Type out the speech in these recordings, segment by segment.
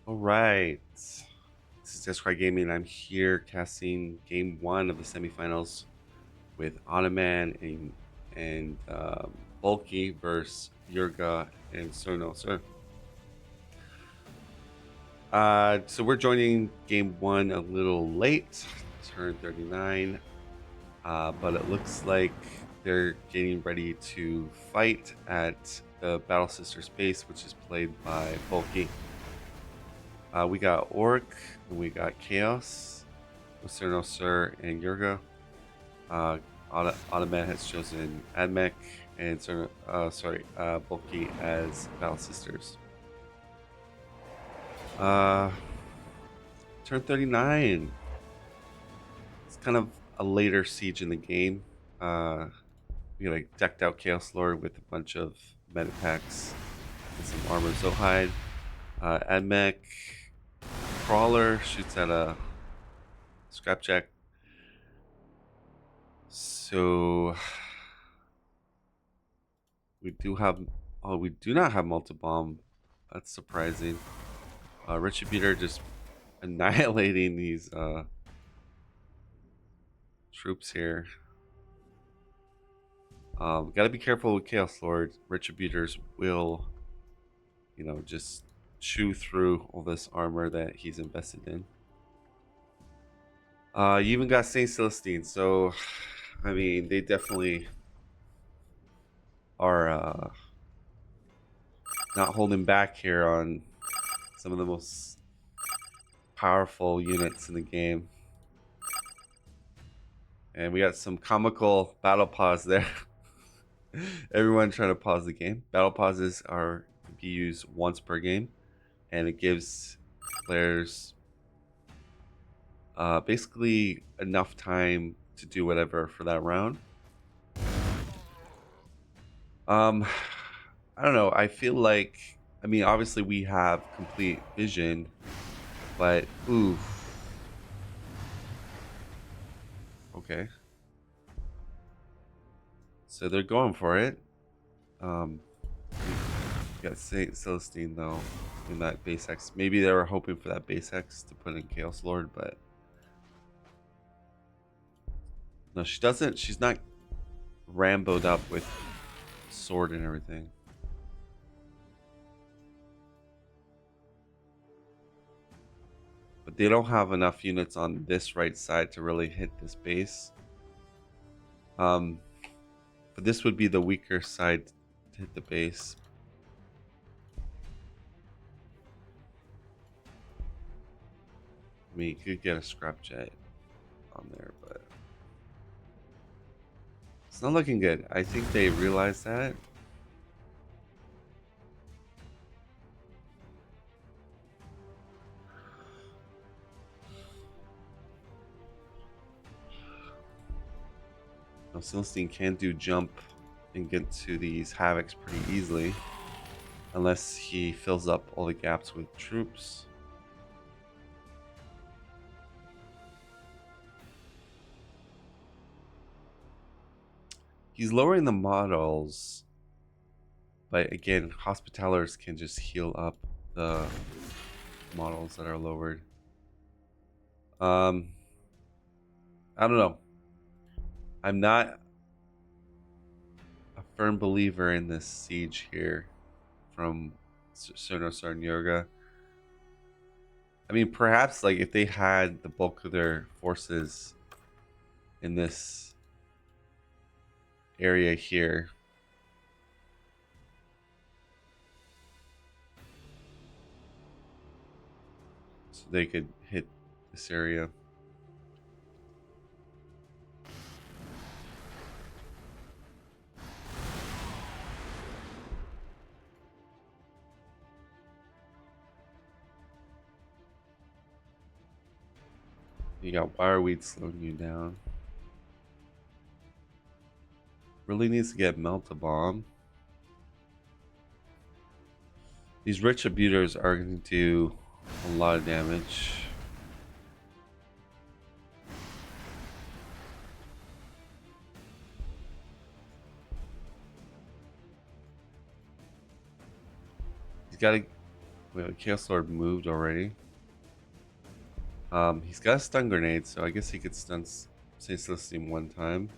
All right. This is Discord Gaming. I'm here casting game one of the semifinals with Ottoman and Bulky versus Yurga and Cerno. So we're joining game one a little late, turn 39. But it looks like they're getting ready to fight at the Battle Sisters base, which is played by Bulky. We got Orc, and we got Chaos, Lucerno Sir, and Yurga. Automat has chosen Admech and Bulky as Battle Sisters. Turn 39. It's kind of a later siege in the game. We like decked out Chaos Lord with a bunch of meta packs and some armor Zohide. Admech Crawler shoots at a Scrapjack. So we do not have multi-bomb. That's surprising. Retributor just annihilating these troops here. Gotta be careful with Chaos Lord. Retributors will, just chew through all this armor that he's invested in. You even got Saint Celestine, so I mean they definitely are not holding back here on some of the most powerful units in the game. And we got some comical battle pause there. Everyone trying to pause the game. Battle pauses are to be used once per game, and it gives players basically enough time to do whatever for that round. I don't know. I feel like, I mean, obviously we have complete vision, but ooh, okay. So they're going for it. We got Saint Celestine though in that base X. Maybe they were hoping for that base X to put in Chaos Lord, but no, she doesn't. She's not Rambo'd up with sword and everything. But they don't have enough units on this right side to really hit this base. But this would be the weaker side to hit the base. I mean, you could get a scrapjet on there, but it's not looking good. I think they realize that. Now, Celestine can do jump and get to these Havocs pretty easily, unless he fills up all the gaps with troops. He's lowering the models, but again, Hospitalers can just heal up the models that are lowered. I don't know. I'm not a firm believer in this siege here from Cerno Sarnyoga. I mean, perhaps like if they had the bulk of their forces in this area here, so they could hit this area. You got Wireweed slowing you down. Really needs to get Melt-A-Bomb. These Retributors are going to do a lot of damage. He's got to Wait, the Chaos Lord moved already. He's got a stun grenade, so I guess he could stun Saint Celestine one time.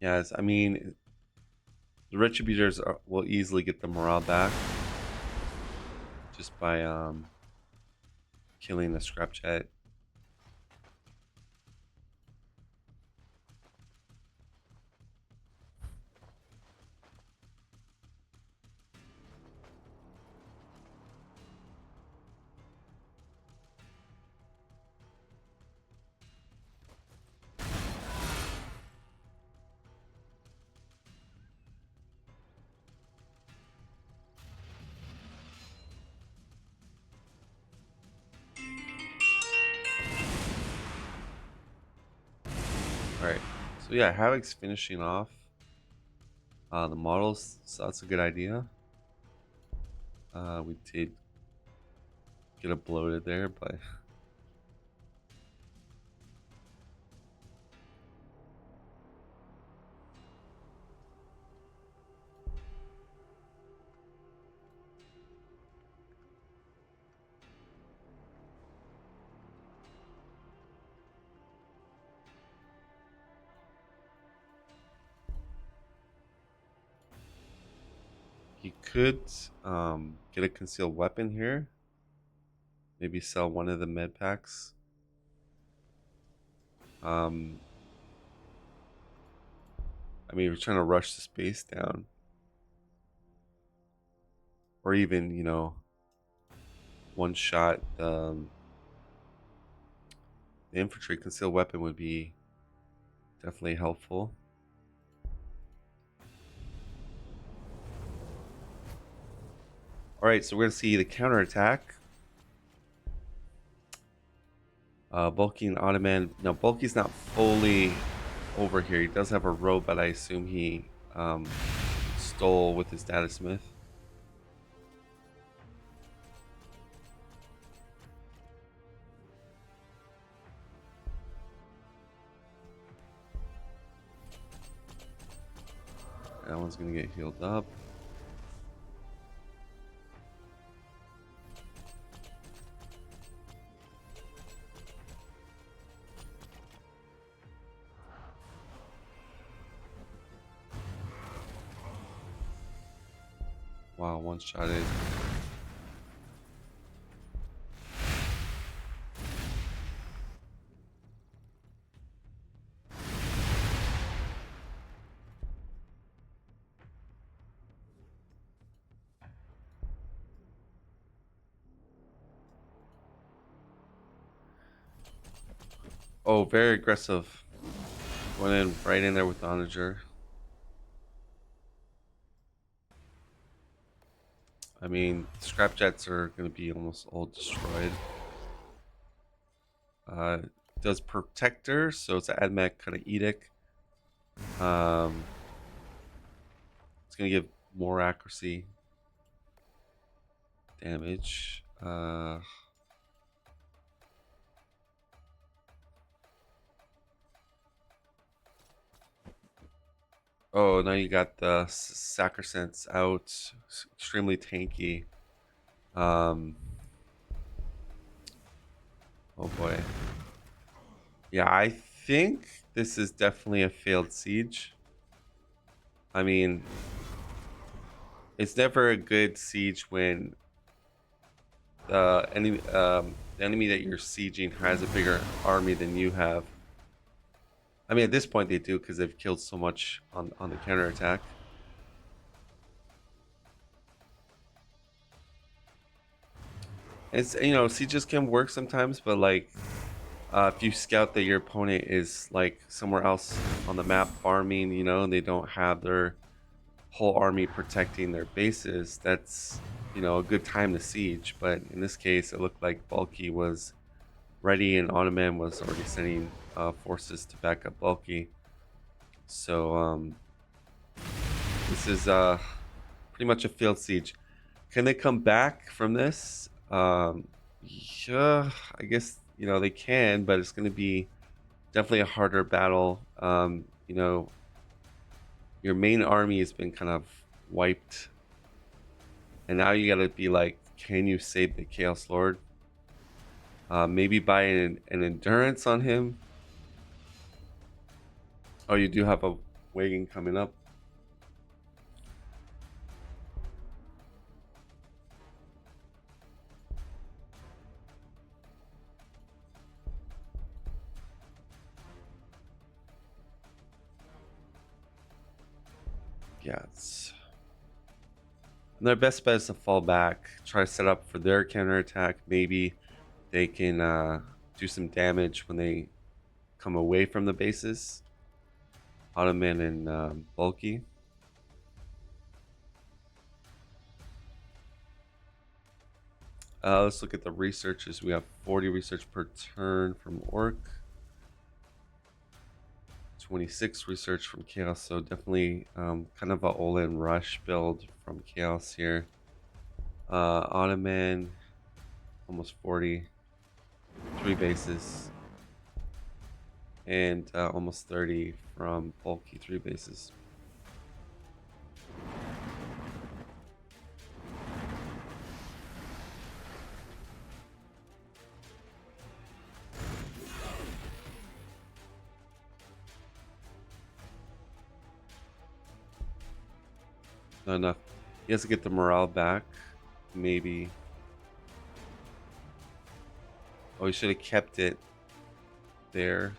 Yes, I mean, the Retributors will easily get the morale back just by killing the Scrapjet. Alright, so yeah, Havoc's finishing off the models, so that's a good idea. We did get a bloated there, but he could get a concealed weapon here. Maybe sell one of the med packs. I mean, we're trying to rush the space down. Or even, you know, one shot the infantry. Concealed weapon would be definitely helpful. Alright, so we're going to see the counterattack. Bulky and Ottoman. Now, Bulky's not fully over here. He does have a robe, but I assume he stole with his data smith. That one's going to get healed up. Wow, one-shotted. Oh, very aggressive. Went in right in there with the onager. I mean, scrapjets are going to be almost all destroyed. Does protector, so it's an AdMech kind of edict. It's going to give more accuracy damage. Oh, now you got the Sacrosanct out. Extremely tanky. Oh boy. Yeah, I think this is definitely a failed siege. I mean, it's never a good siege when the enemy that you're sieging has a bigger army than you have. I mean, at this point they do because they've killed so much on the counterattack. It's, you know, sieges can work sometimes, but like if you scout that your opponent is like somewhere else on the map farming, you know, and they don't have their whole army protecting their bases, that's, you know, a good time to siege. But in this case, it looked like Bulky was ready and Ottoman was already sending forces to back up Bulky. So this is pretty much a failed siege. Can they come back from this? Yeah, I guess, you know, they can, but it's going to be definitely a harder battle. You know, your main army has been kind of wiped, and now you got to be like, can you save the Chaos Lord? Maybe buy an endurance on him. Oh, you do have a wagon coming up. Yeah, it's... And their best bet is to fall back, try to set up for their counterattack. Maybe they can do some damage when they come away from the bases. Ottoman and Bulky. Let's look at the researches. We have 40 research per turn from Orc. 26 research from Chaos, so definitely kind of a all-in rush build from Chaos here. Ottoman, almost 40. 3 bases. And almost 30 from Bulky, 3 bases. Not enough. He has to get the morale back. Maybe. Oh, he should have kept it there.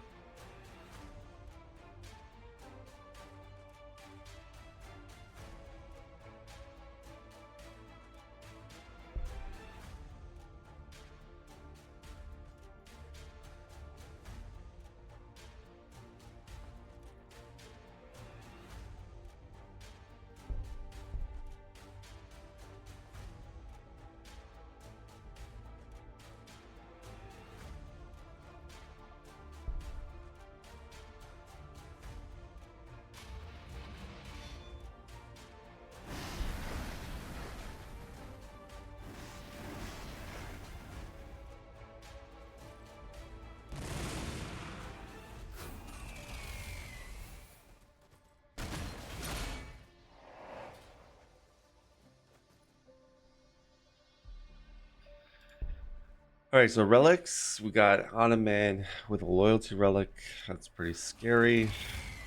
All right, so relics. We got Ottoman with a loyalty relic. That's pretty scary.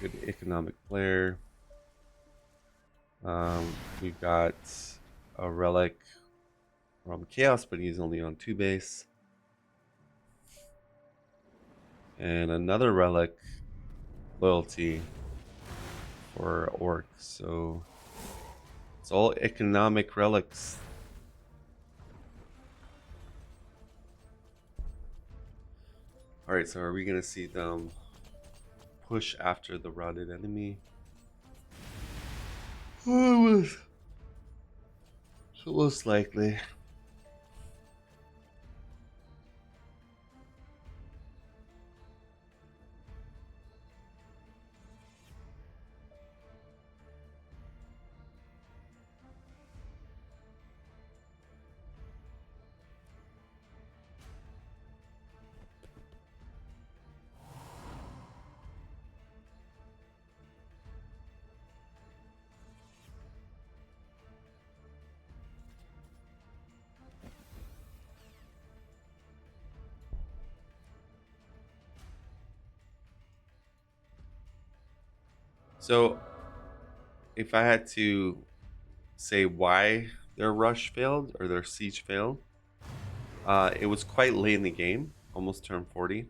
Good economic player. We've got a relic from Chaos, but he's only on 2 base. And another relic, loyalty for Orc. So it's all economic relics. All right, so are we gonna see them push after the routed enemy? Most likely. So if I had to say why their rush failed or their siege failed, it was quite late in the game, almost turn 40.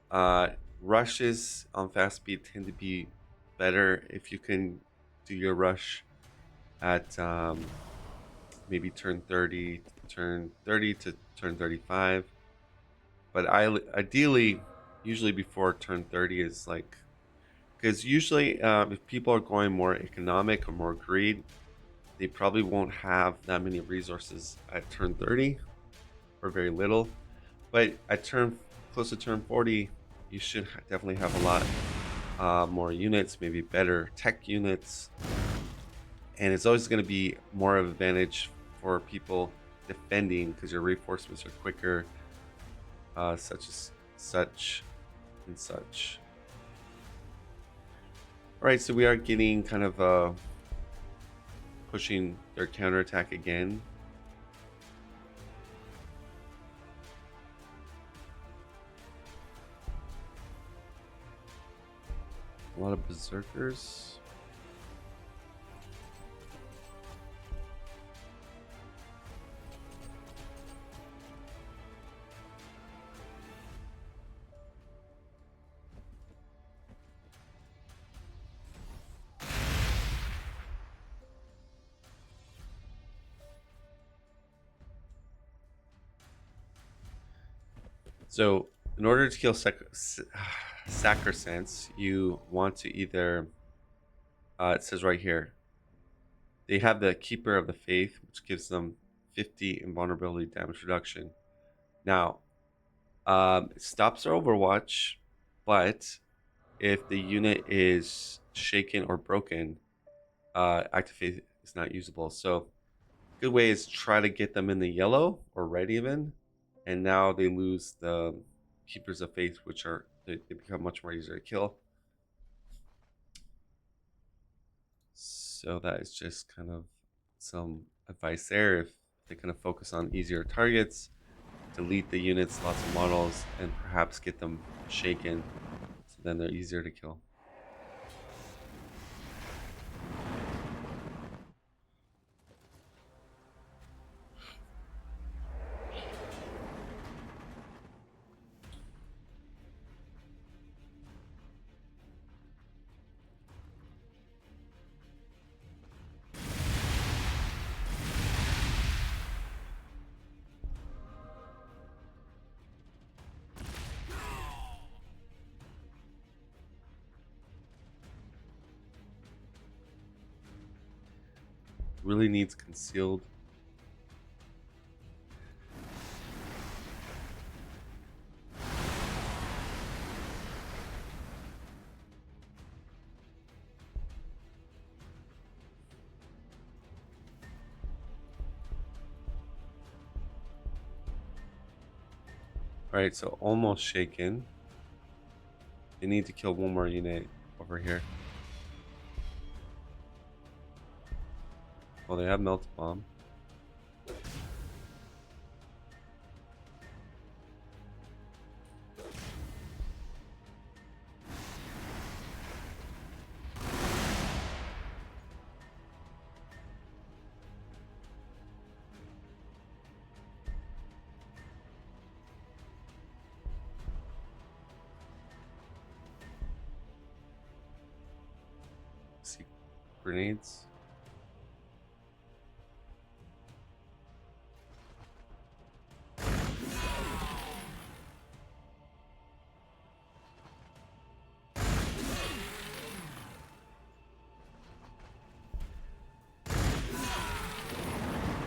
Uh, Rushes on fast speed tend to be better if you can do your rush at maybe turn 30 to turn 35. But ideally, usually before turn 30 is like, because usually if people are going more economic or more greed, they probably won't have that many resources at turn 30 or very little. But at turn close to turn 40, you should definitely have a lot more units, maybe better tech units. And it's always going to be more of an advantage for people defending because your reinforcements are quicker, such as such and such. All right, so we are getting kind of pushing their counterattack again. A lot of berserkers. So in order to kill Sacrosanct, you want to either, it says right here, they have the Keeper of the Faith, which gives them 50 invulnerability damage reduction. Now, it stops their Overwatch, but if the unit is shaken or broken, Active Faith is not usable. So, good way is try to get them in the yellow or red even, and now they lose the Keepers of Faith, which are they become much more easier to kill. So that is just kind of some advice there. If they kind of focus on easier targets, delete the units, lots of models, and perhaps get them shaken, so then they're easier to kill. Really needs concealed. Alright, so almost shaken. They need to kill one more unit over here. Well, they have Melt Bomb. See grenades.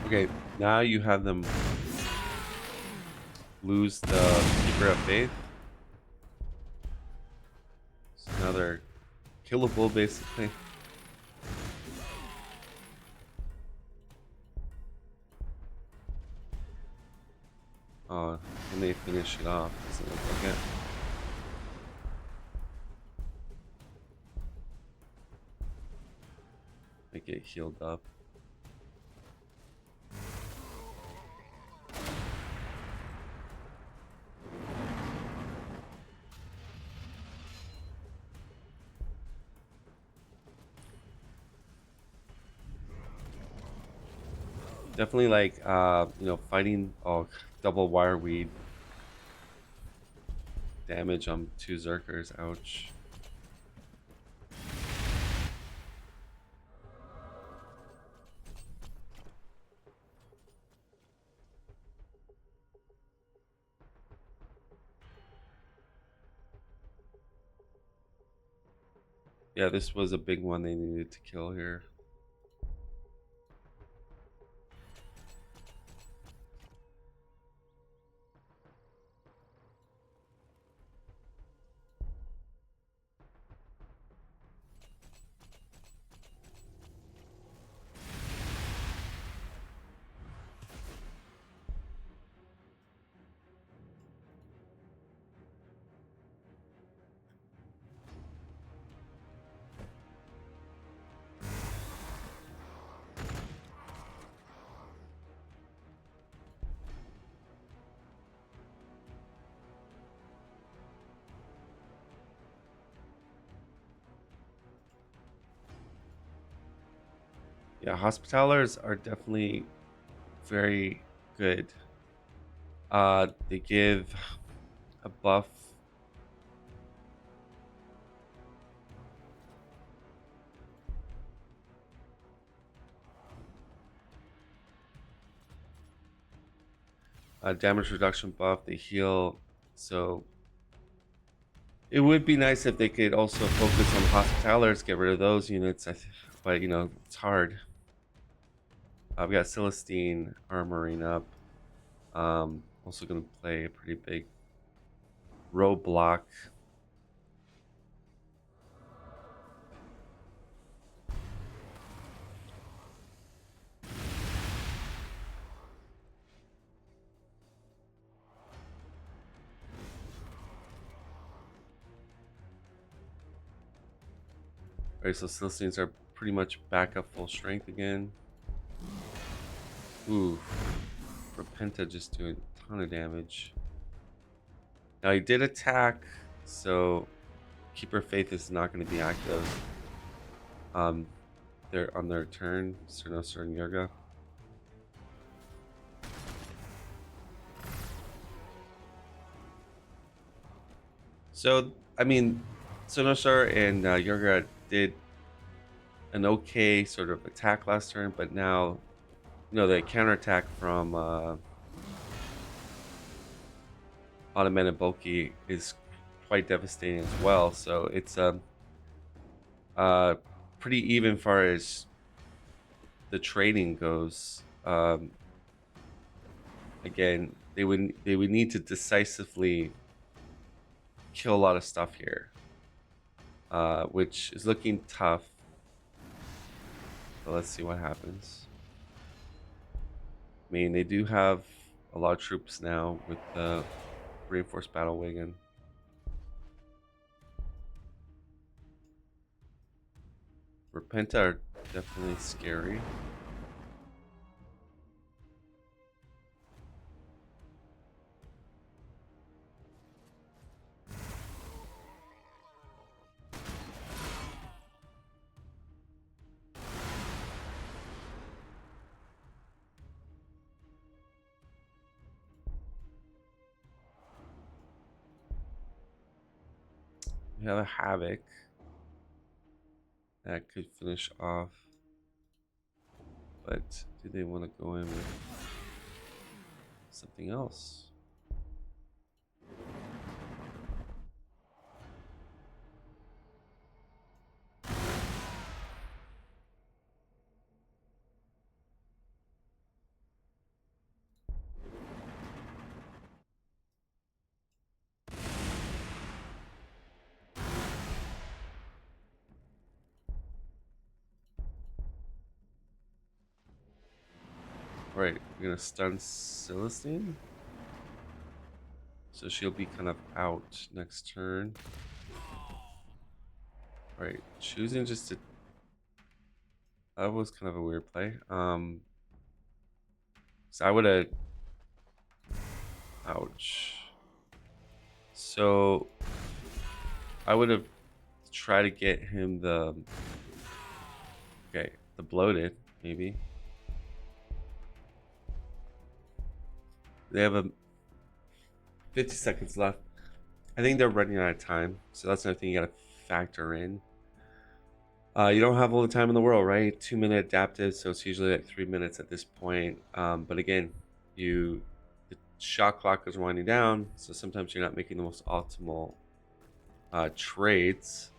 Okay, now you have them lose the Keeper of Faith. So now they're killable basically. Oh, and they finish it off. Doesn't look like it. They get healed up. Definitely like fighting double wire weed damage on 2 Zerkers. Ouch. Yeah, this was a big one they needed to kill here. Yeah, Hospitalers are definitely very good. They give a buff. A damage reduction buff. They heal. So it would be nice if they could also focus on Hospitalers, get rid of those units. But it's hard. I've got Celestine armoring up. Also going to play a pretty big roadblock. Alright, so Celestines are pretty much back up full strength again. Ooh, Repenta just doing a ton of damage. Now he did attack, so Keeper Faith is not going to be active. They're on their turn, Cernosor and Yurga. So, I mean, Cernosor and Yurga did an okay sort of attack last turn, but now, the counterattack from Automated Bulky is quite devastating as well. So it's pretty even far as the trading goes. Again, they would need to decisively kill a lot of stuff here, which is looking tough. So let's see what happens. I mean, they do have a lot of troops now with the reinforced battle wagon. Repenta are definitely scary. We have a Havoc that could finish off, but do they want to go in with something else? Right, we're gonna stun Celestine, so she'll be kind of out next turn. Right, choosing just to... That was kind of a weird play. So I would have... Ouch. So I would have tried to get him the... Okay, the bloated, maybe. They have a 50 seconds left. I think they're running out of time, so that's another thing you gotta factor in. You don't have all the time in the world, right? 2-minute adaptive, so it's usually like 3 minutes at this point. But again, the shot clock is winding down, so sometimes you're not making the most optimal trades.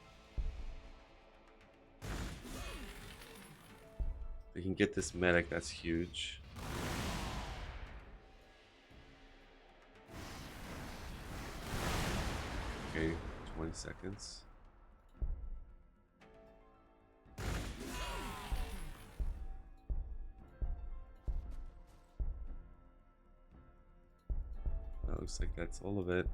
You can get this medic, that's huge. Okay, 20 seconds. That looks like that's all of it.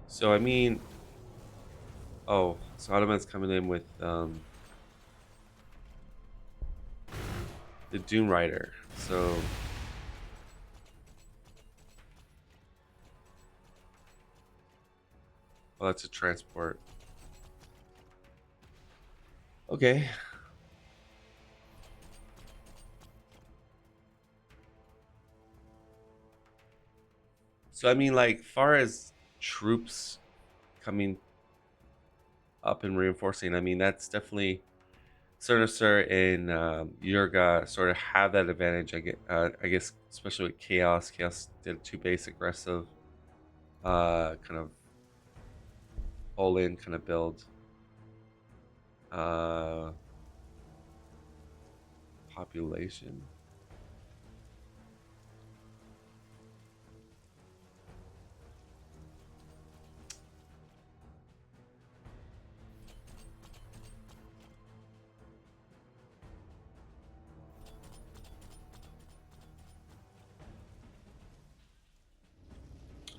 So I mean, oh, so Ottoman's coming in with the Doom Rider. So oh, that's a transport. Okay. So I mean, like, far as troops coming up and reinforcing, I mean, that's definitely Sinister and Yurga sort of have that advantage. I guess, especially with Chaos. Chaos did a 2-base aggressive, kind of all-in kind of build. Population.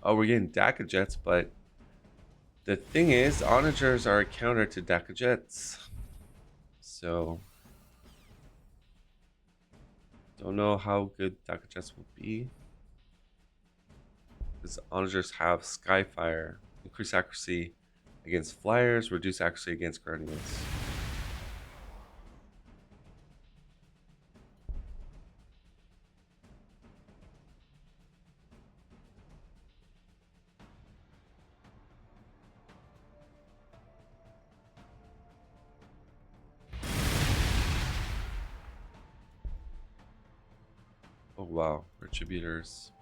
Oh, we're getting DACA jets, but the thing is, onagers are a counter to DACA jets. So, don't know how good DACA jets will be. Because onagers have Skyfire, increase accuracy against flyers, reduce accuracy against guardians. Oh wow, retributors.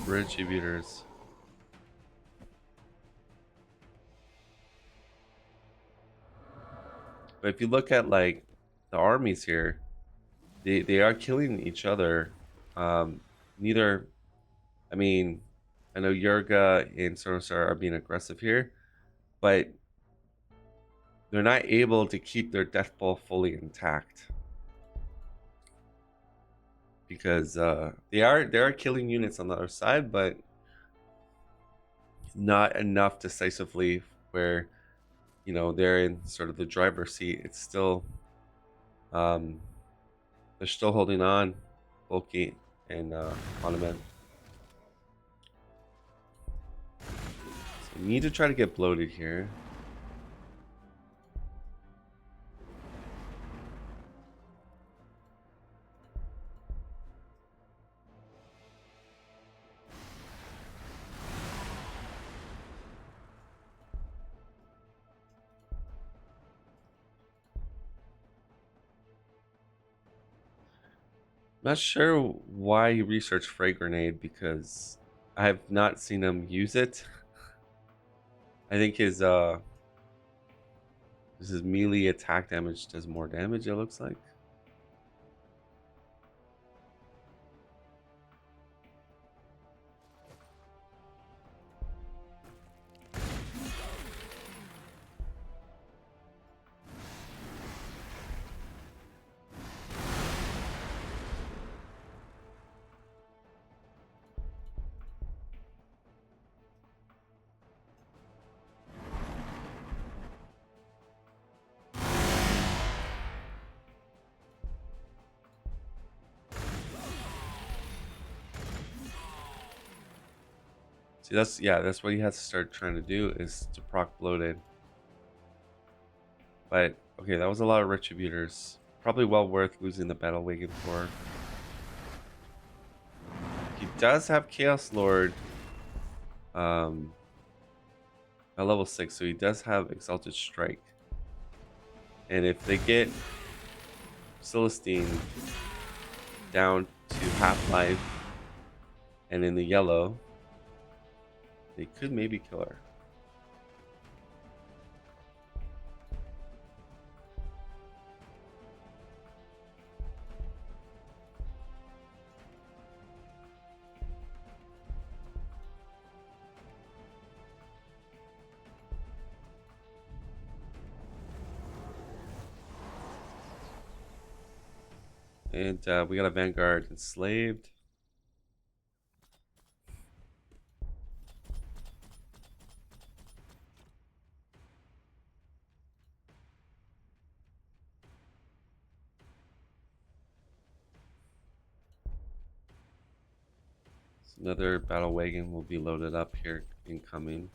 Retributors. But if you look at like the armies here, they are killing each other. Neither, I mean, I know Yurga and Sorosar are being aggressive here, but they're not able to keep their death ball fully intact because they are killing units on the other side, but not enough decisively where they're in sort of the driver's seat. It's still um, they're still holding on, Bulky and Monument. So we need to try to get bloated here. Not sure why he researched Frag Grenade because I have not seen him use it. I think his melee attack damage does more damage, it looks like. See, that's what he has to start trying to do, is to proc bloated. But okay, that was a lot of retributors. Probably well worth losing the battle wagon for. He does have Chaos Lord at level 6, so he does have Exalted Strike. And if they get Celestine down to half life and in the yellow, they could maybe kill her. And we got a Vanguard enslaved. So another battle wagon will be loaded up here incoming.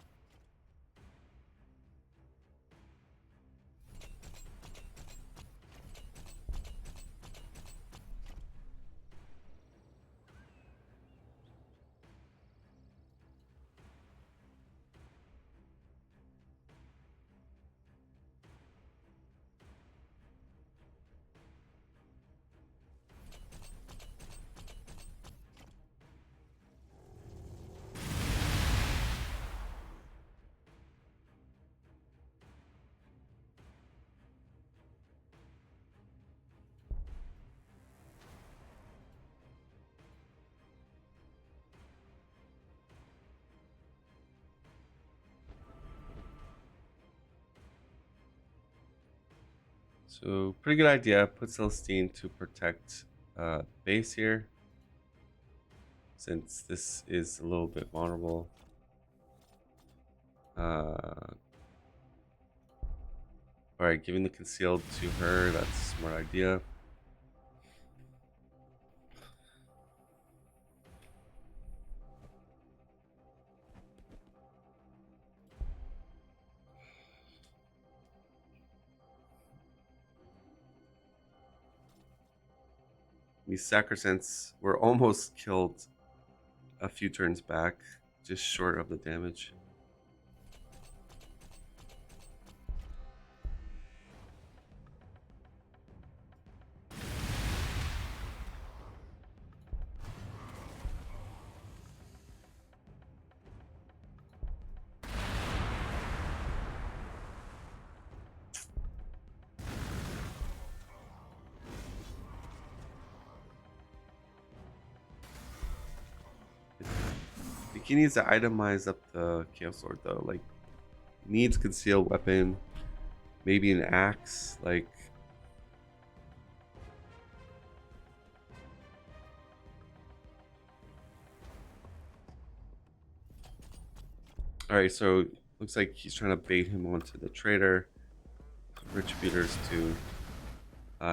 So pretty good idea. Put Celestine to protect base here, since this is a little bit vulnerable. Alright, giving the concealed to her, that's a smart idea. These Sacrosants were almost killed a few turns back, just short of the damage. He needs to itemize up the Chaos Sword though. Like, needs concealed weapon, maybe an axe. Like, all right. So looks like he's trying to bait him onto the trader. Retributors to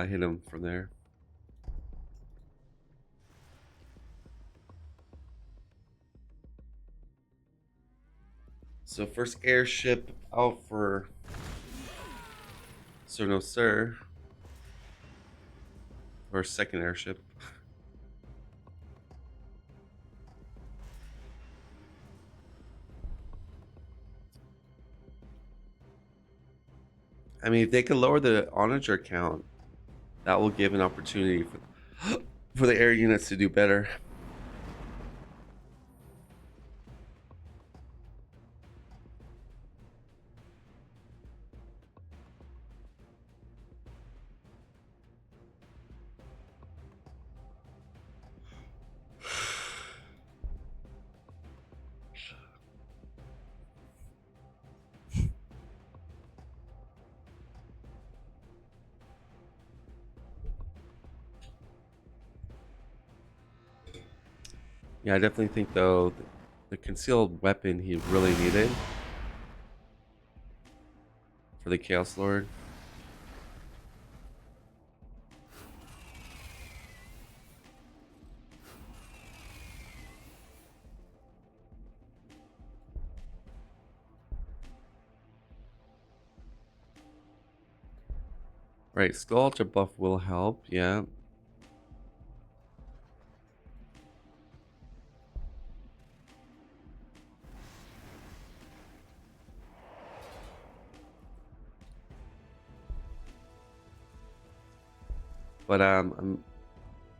hit him from there. So first airship out for Sir No Sir. Or second airship. I mean, if they could lower the onager count, that will give an opportunity for the air units to do better. Yeah, I definitely think though the concealed weapon he really needed for the Chaos Lord. Right, Skull Ultra buff will help, yeah. But I'm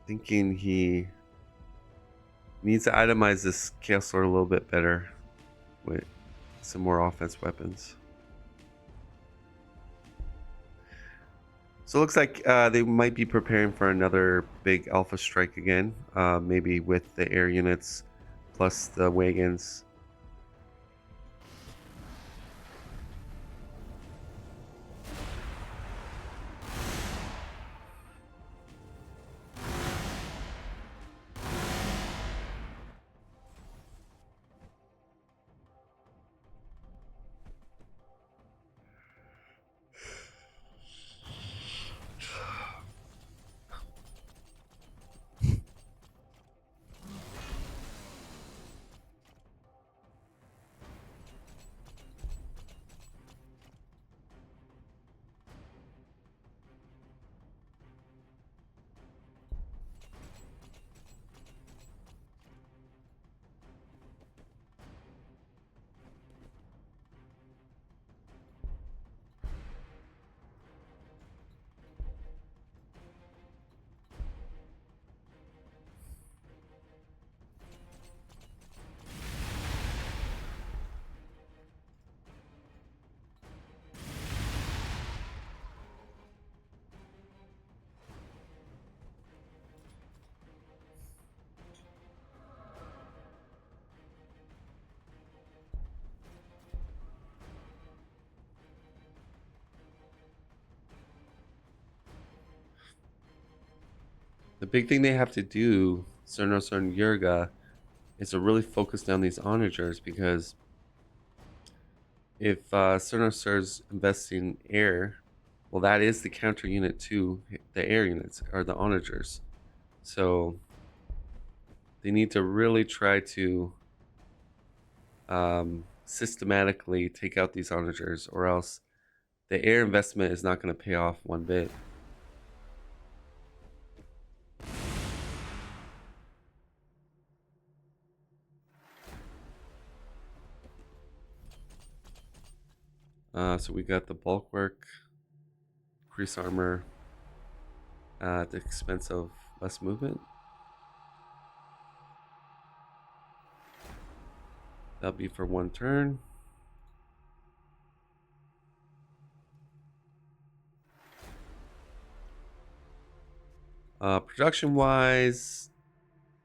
thinking he needs to itemize this Chaos Lord a little bit better with some more offense weapons. So it looks like they might be preparing for another big alpha strike again, maybe with the air units plus the wagons. The big thing they have to do, Cernos and Yurga, is to really focus down these onagers, because if Cernos is investing air, well, that is the counter unit to the air units, or the onagers. So they need to really try to systematically take out these onagers, or else the air investment is not going to pay off one bit. So we got the bulwark, increase armor at the expense of less movement. That'll be for one turn. Production wise,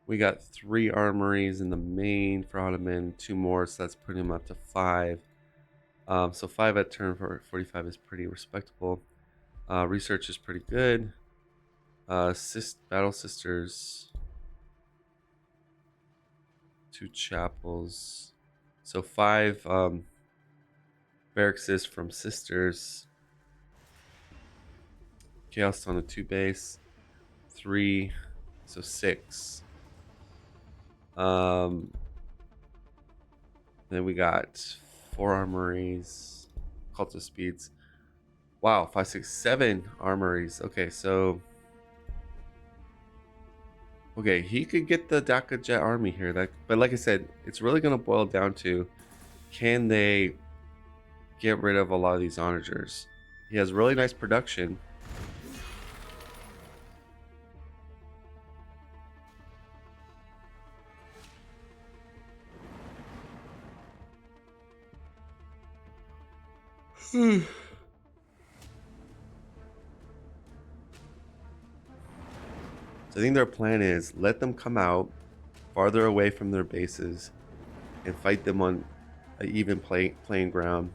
we got 3 armories in the main for Ottoman, 2 more, so that's putting them up to 5. So 5 at turn for 45 is pretty respectable. Research is pretty good. Battle Sisters, 2 chapels. So 5 barracks from Sisters. Chaos on a 2 base. 3, so 6. Then we got 4 armories, cult of speeds. Wow, 5, 6, 7 armories. Okay, so okay, he could get the Daka Jet army here. But like I said, it's really gonna boil down to, can they get rid of a lot of these onagers? He has really nice production. So I think their plan is let them come out farther away from their bases and fight them on an even playing ground.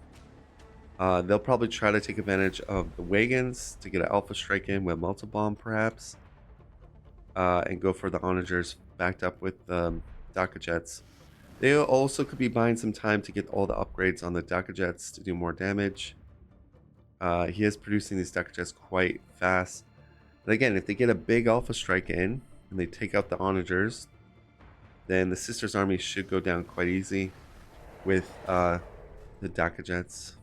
They'll probably try to take advantage of the wagons to get an alpha strike in with multi-bomb perhaps, and go for the onagers backed up with Daka Jets. They also could be buying some time to get all the upgrades on the Daka Jets to do more damage. He is producing these Daka Jets quite fast. And again, if they get a big Alpha Strike in and they take out the Onagers, then the Sisters army should go down quite easy with the Daka Jets.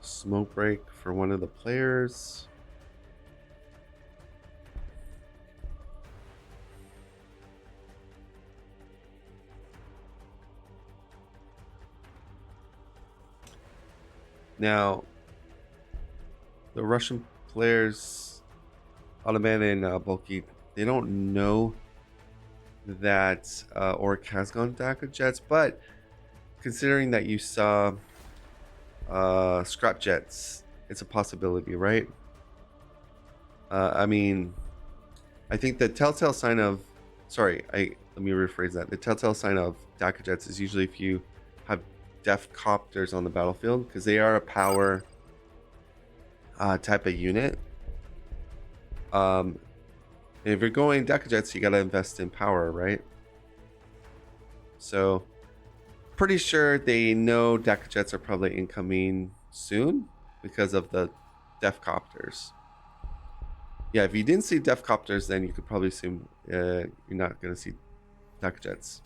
Smoke break for one of the players. Now, the Russian players, Ottoman and Bulky, they don't know that Orc has gone Daka Jets, but considering that you saw Scrap Jets, it's a possibility, right? I mean, I think the telltale sign of, let me rephrase that. The telltale sign of Daka Jets is usually if you have Def Copters on the battlefield, because they are a power type of unit. If you're going Daka Jets, you gotta invest in power, right? So, pretty sure they know Daka Jets are probably incoming soon because of the Def Copters. Yeah, if you didn't see Def Copters, then you could probably assume you're not gonna see Daka Jets.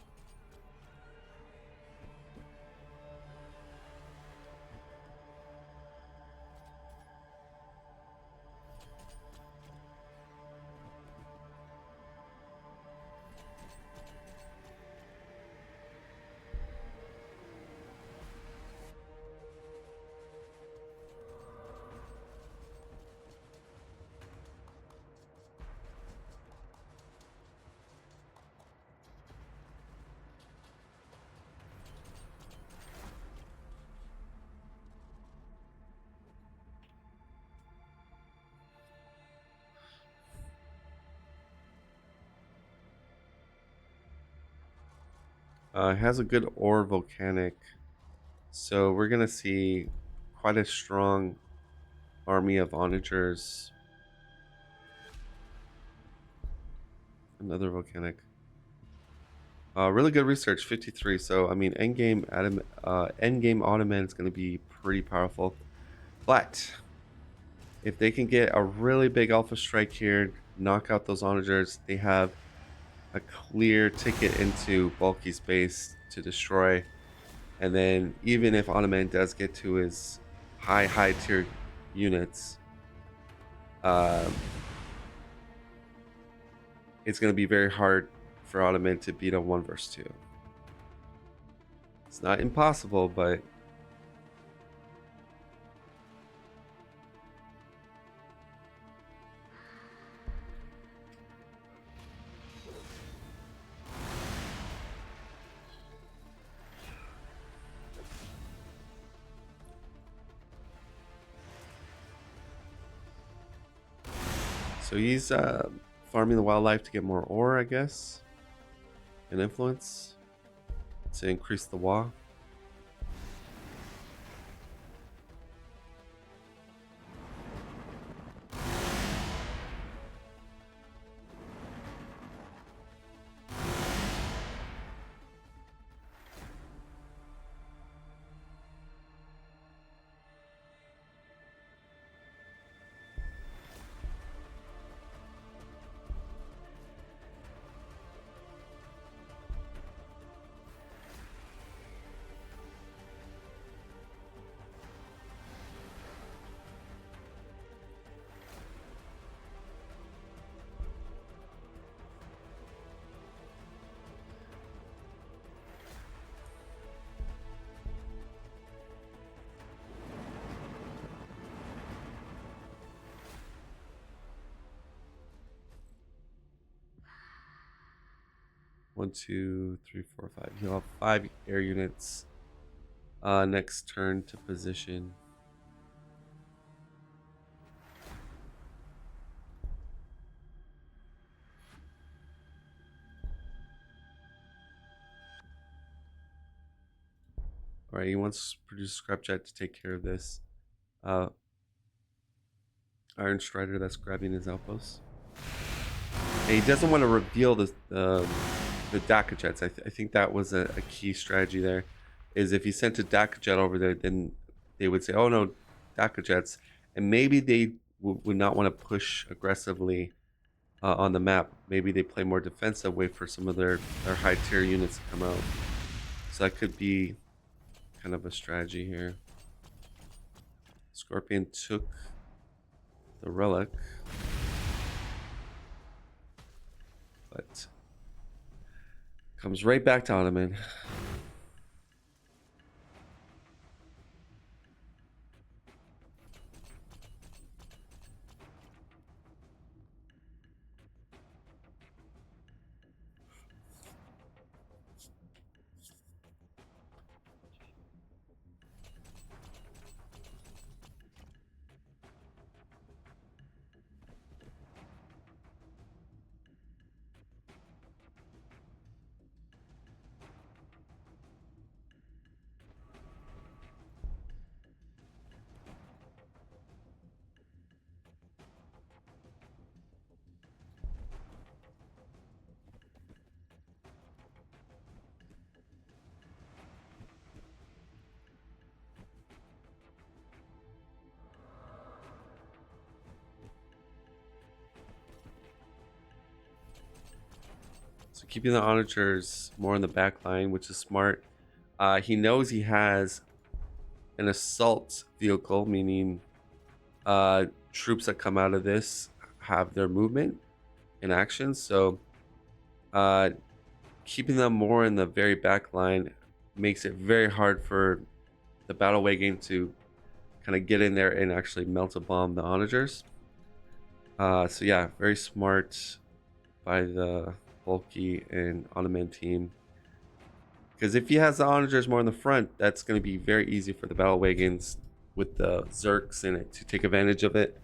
It has a good ore volcanic, so we're gonna see quite a strong army of onagers. Another volcanic. Really good research, 53. So I mean, endgame Ottoman is going to be pretty powerful. But if they can get a really big Alpha Strike here, knock out those onagers, they have a clear ticket into bulky space to destroy. And then even if Ottoman does get to his high tier units, it's going to be very hard for Ottoman to beat a 1 versus 2. It's not impossible, but so he's farming the wildlife to get more ore, I guess, and influence to increase the WA. 1, 2, 3, 4, 5. He'll have 5 air units next turn to position. All right, he wants to produce Scrapjet to take care of this Iron Strider that's grabbing his outposts. And he doesn't want to reveal the Daka Jets. I think that was a key strategy there. Is if he sent a Daka Jet over there, then they would say, "Oh no, Daka Jets," and maybe they would not want to push aggressively on the map. Maybe they play more defensive, wait for some of their high tier units to come out. So that could be kind of a strategy here. Scorpion took the relic, but comes right back to Ottoman. So keeping the onagers more in the back line, which is smart. He knows he has an assault vehicle, meaning troops that come out of this have their movement in action. So keeping them more in the very back line makes it very hard for the battle wagon to kind of get in there and actually melt a bomb the onagers. So yeah, very smart by the bulky and Ottoman team. Because if he has the onagers more in the front, that's going to be very easy for the battle wagons with the Zerks in it to take advantage of it.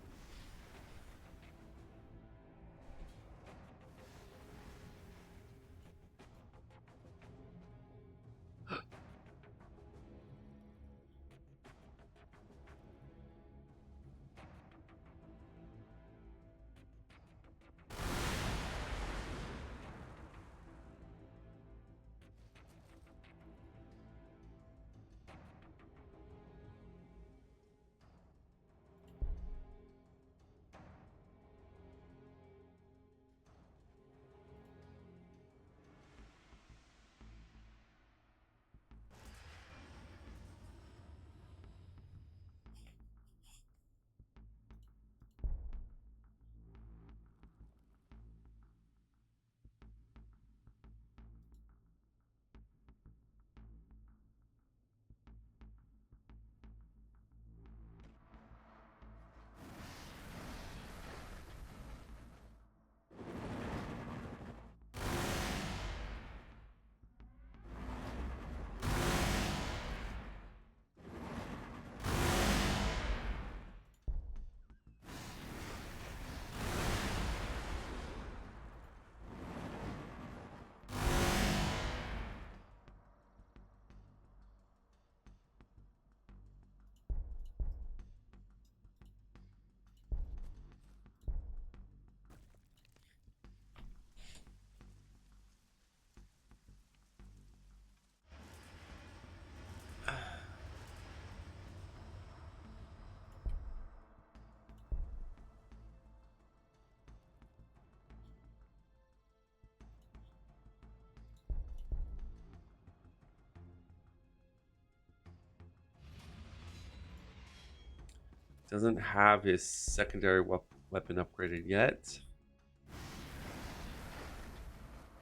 Doesn't have his secondary weapon upgraded yet.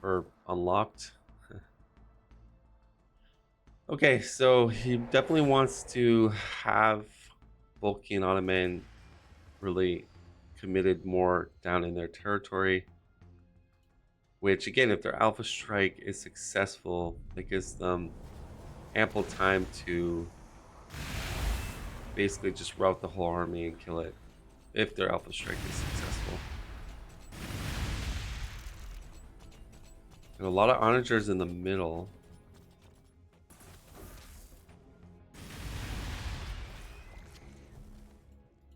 Or unlocked. Okay, so he definitely wants to have Bulky and Ottoman really committed more down in their territory. which again, if their Alpha Strike is successful, it gives them ample time to basically just rout the whole army and kill it if their Alpha Strike is successful. And a lot of onagers in the middle.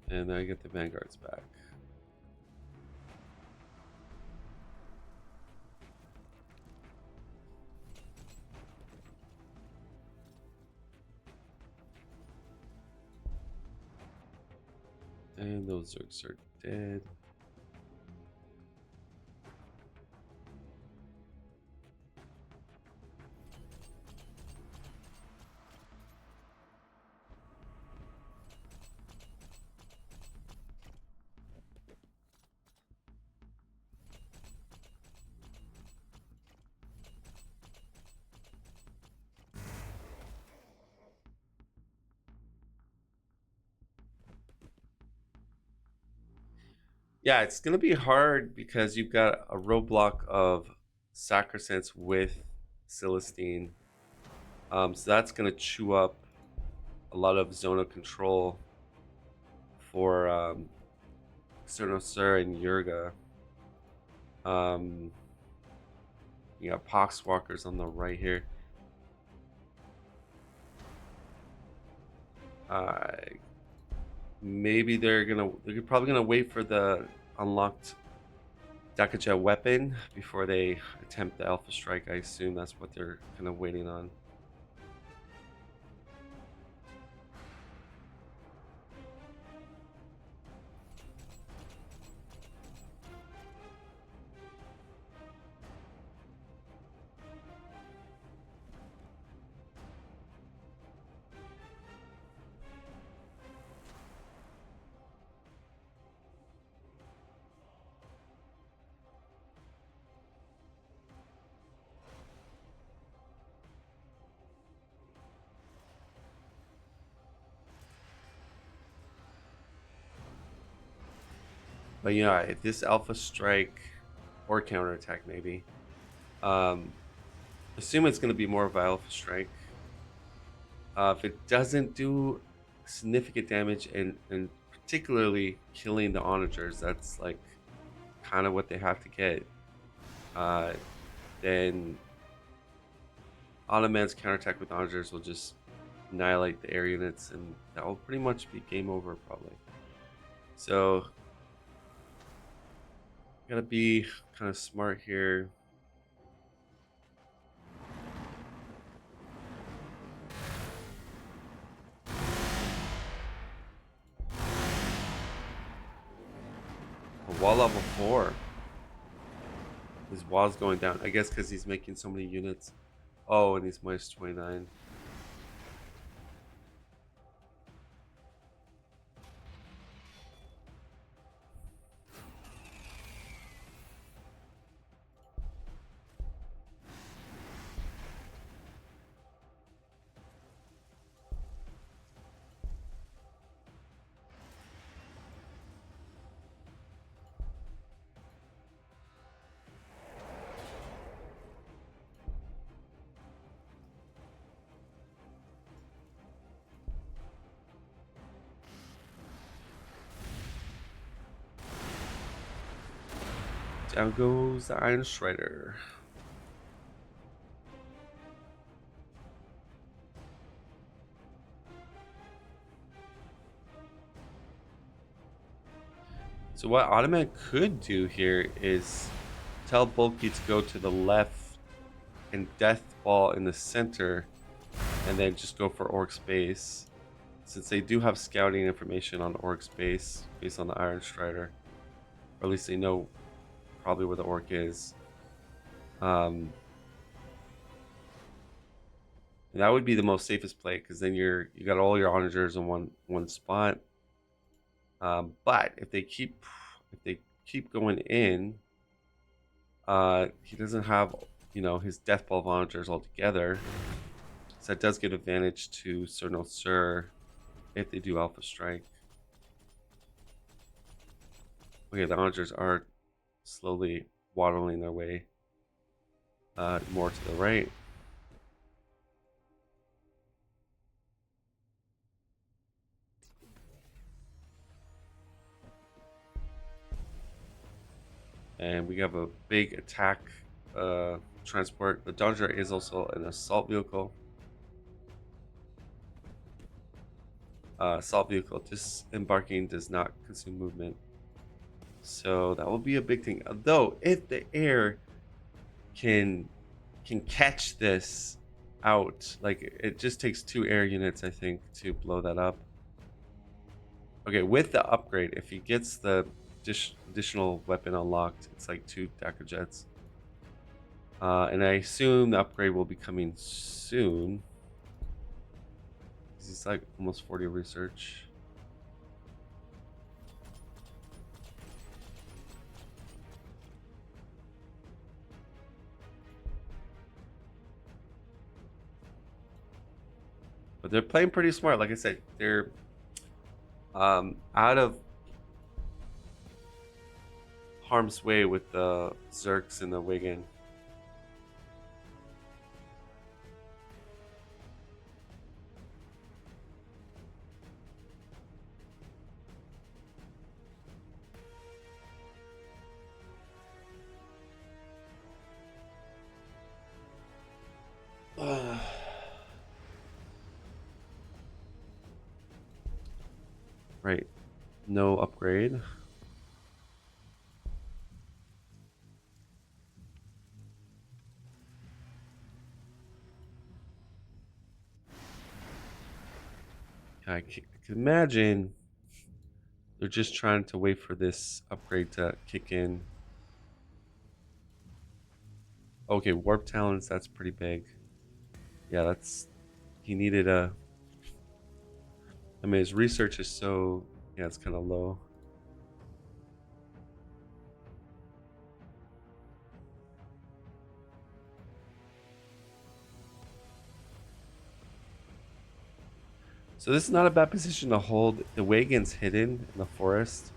And then I get the vanguards back. And those Zergs are dead. Yeah, it's gonna be hard because you've got a roadblock of Sacrosanct with Celestine. So that's gonna chew up a lot of zone of control for Cernosur and Yurga. You got Poxwalkers on the right here. Maybe they're probably gonna wait for the unlocked Dakaja weapon before they attempt the Alpha Strike. I assume that's what they're kind of waiting on. But yeah, if this Alpha Strike or Counterattack maybe, um, assume it's going to be more of an Alpha Strike. If it doesn't do significant damage and particularly killing the onagers, that's like kind of what they have to get. Then Automan's Counterattack with onagers will just annihilate the air units, and that will pretty much be game over probably. So gotta be kind of smart here. Wall level 4. His wall's going down. I guess because he's making so many units. Oh, and he's minus 29. Down goes the Iron Strider. So what Ottoman could do here is tell Bulky to go to the left and Death Ball in the center, and then just go for Orc's base, since they do have scouting information on Orc's base based on the Iron Strider, or at least they know probably where the Orc is. And that would be the most safest play, because then you got all your onagers in one spot. But if they keep going in, he doesn't have his Death Ball of onagers altogether, so that does give advantage to Cernosur if they do Alpha Strike. Okay, the onagers are slowly waddling their way more to the right. And we have a big attack transport. The Dodger is also an assault vehicle. Assault vehicle disembarking does not consume movement. So that will be a big thing. Though if the air can catch this out, like it just takes 2 air units, I think, to blow that up. Okay, with the upgrade, if he gets the additional weapon unlocked, it's like 2 Dacker jets. And I assume the upgrade will be coming soon. He's like almost 40 research. But they're playing pretty smart. Like I said, they're out of harm's way with the Zerks and the Wigan. Right. No upgrade. I can imagine they're just trying to wait for this upgrade to kick in. Okay, warp talents, that's pretty big. Yeah, that's... He needed a... I mean, his research is so... Yeah, it's kind of low. So this is not a bad position to hold. The Wagon's hidden in the forest.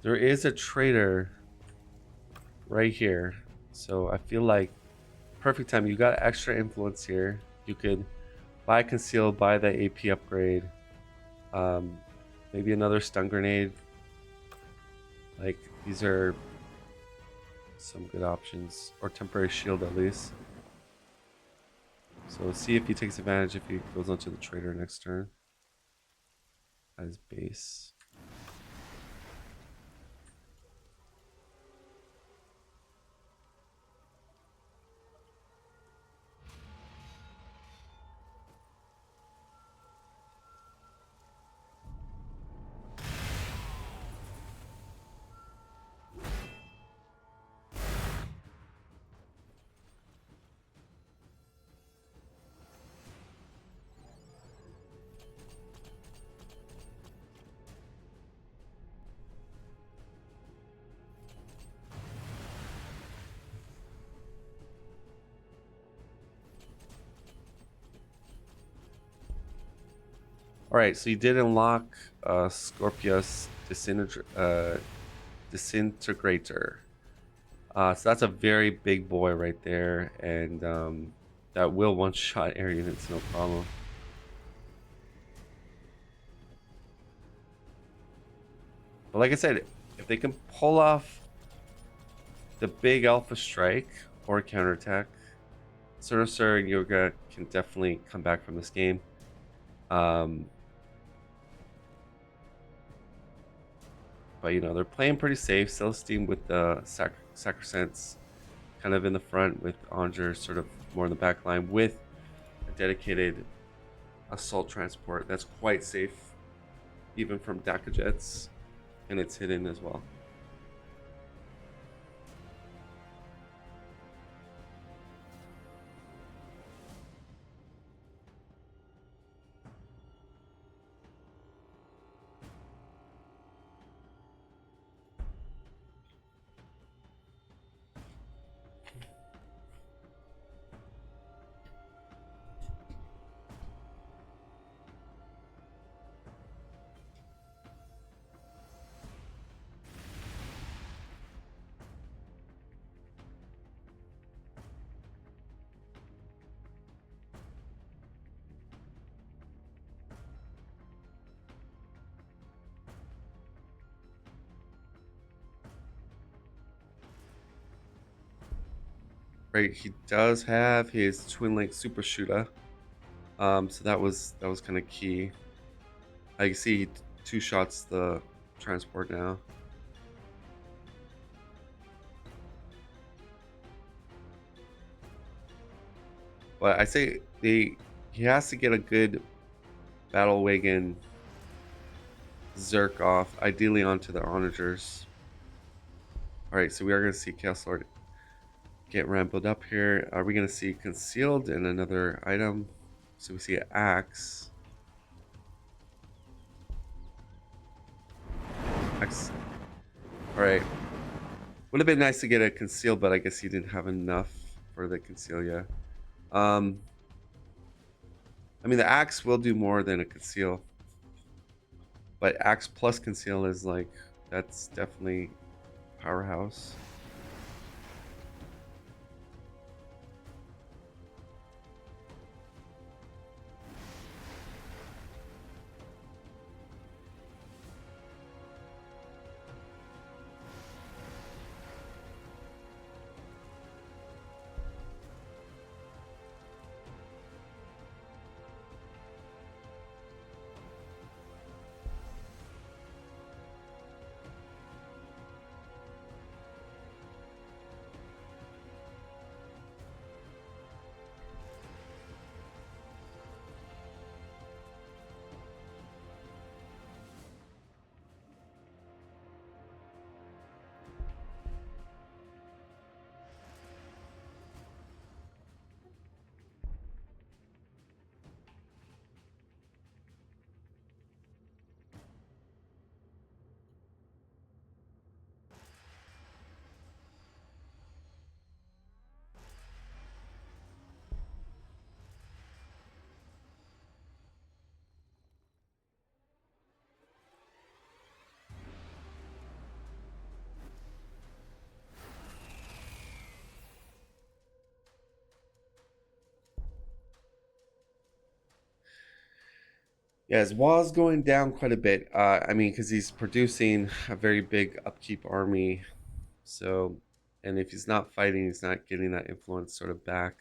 There is a trader right here. So I feel like perfect time. You got extra influence here. You could buy conceal, buy the AP upgrade. Maybe another stun grenade. Like, these are some good options. Or temporary shield at least. So see if he takes advantage if he goes onto the trader next turn. At his base. Alright, so you did unlock Scorpius Disintegrator. So that's a very big boy right there, and that will one-shot air units, no problem. But like I said, if they can pull off the big alpha strike or counterattack, Surtur and Yoga can definitely come back from this game. But you know, they're playing pretty safe. Celestine with the Sacrosancts kind of in the front, with Anger sort of more in the back line, with a dedicated assault transport that's quite safe, even from Daka jets, and it's hidden as well. Right, he does have his twin link super shooter, so that was kind of key. I can see he two shots the transport now. But I say he has to get a good battle wagon Zerk off, ideally onto the onagers. All right, so we are going to see Chaos Lord get rambled up here. Are we going to see concealed in another item? So we see an axe. All right. Would have been nice to get a conceal, but I guess he didn't have enough for the conceal. Yeah. I mean, the axe will do more than a conceal, but axe plus conceal is like, that's definitely powerhouse. Yeah, his wall's going down quite a bit. I mean, because he's producing a very big upkeep army. So, and if he's not fighting, he's not getting that influence sort of back.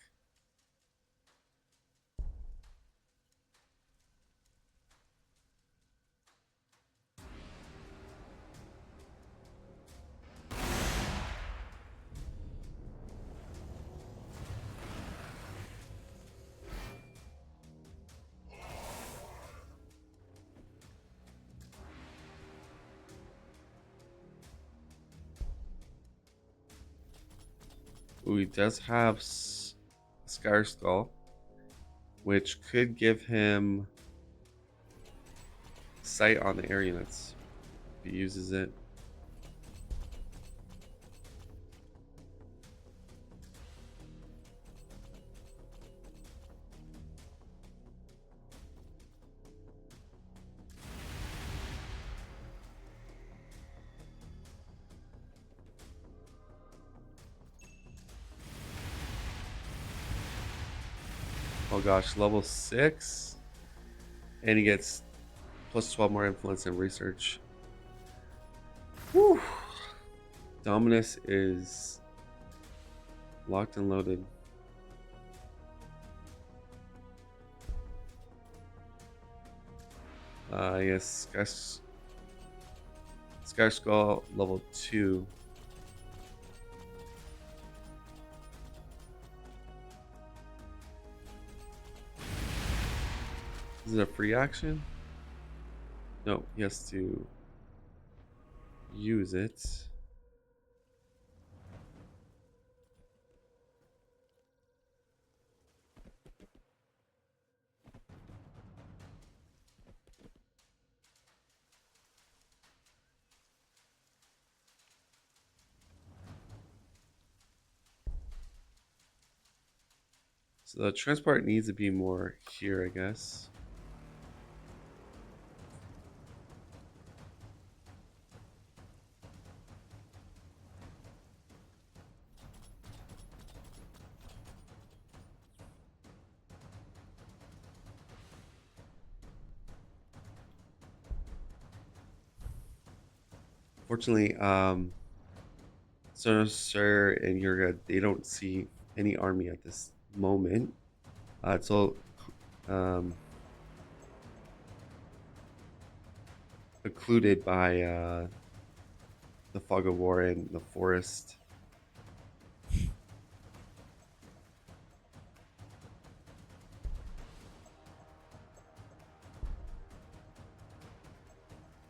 Ooh, he does have Scar Skull, which could give him sight on the air units if he uses it. Oh gosh, level 6. And he gets plus 12 more influence and research. Whew. Dominus is Locked and loaded. Yes, Sky Skull level 2. Is it a free action? No, he has to use it. So the transport needs to be more here, I guess. Fortunately, Sir and Yurga, they don't see any army at this moment. It's all um, occluded by the fog of war and the forest.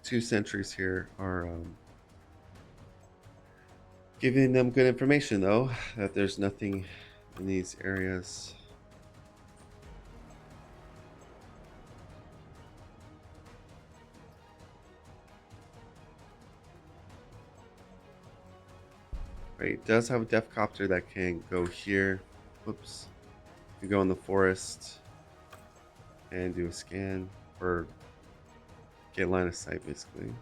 Two sentries here are giving them good information, though, that there's nothing in these areas. Right, it does have a death copter that can go here. Whoops. You go in the forest and do a scan or get line of sight, basically.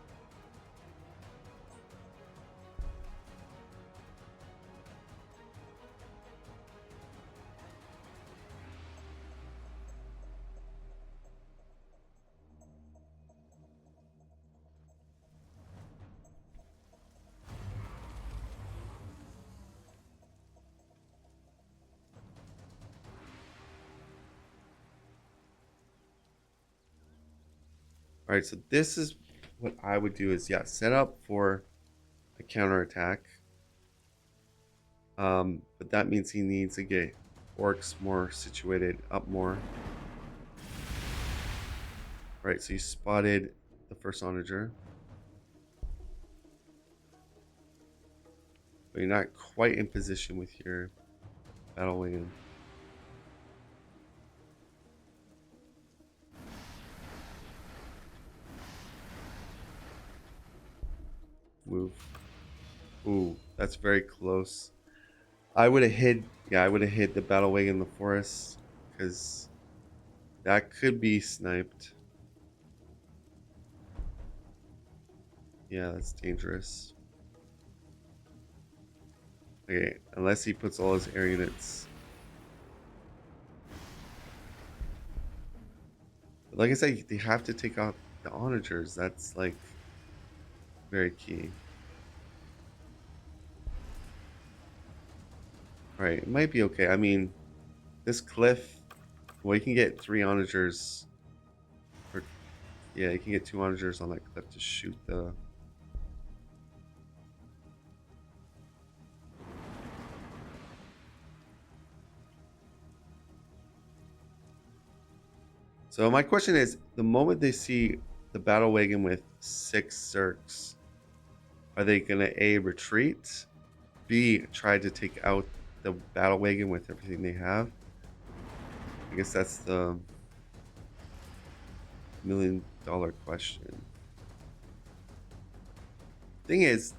All right, so this is what I would do is, yeah, set up for a counterattack. But that means he needs to get orcs more situated up more. All right, so you spotted the first onager. But you're not quite in position with your battle wagon. Move. Ooh, that's very close. I would have hid, yeah, I would have hid the battle wagon in the forest because that could be sniped. Yeah, that's dangerous. Okay, unless he puts all his air units. But like I said, they have to take out the onagers. That's like very key. Alright, it might be okay. I mean, this cliff, well, you can get 3 onagers. Or, yeah, you can get 2 onagers on that cliff to shoot the... So my question is, the moment they see the battle wagon with 6 Zergs, are they going to A, retreat, B, try to take out the battle wagon with everything they have? I guess that's the $1,000,000 question. Thing is,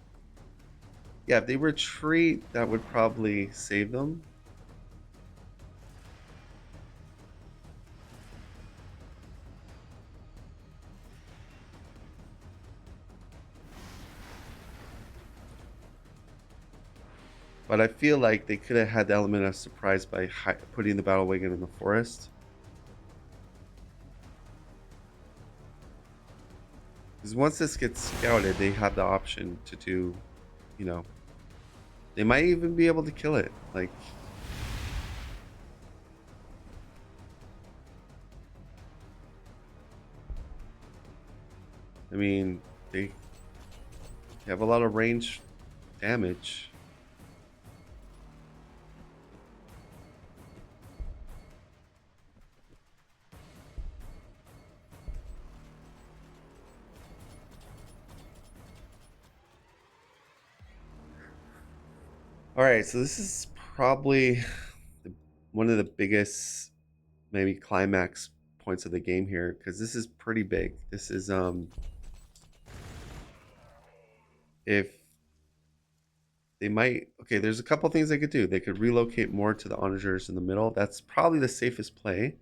yeah, if they retreat, that would probably save them. But I feel like they could have had the element of surprise by putting the battle wagon in the forest. Because once this gets scouted, they have the option to do, you know, They might even be able to kill it. Like, I mean, they have a lot of range damage. All right, so this is probably one of the biggest, maybe climax points of the game here, because this is pretty big. This is if they might, okay, there's a couple things they could do. They could relocate more to the onagers in the middle. That's probably the safest play,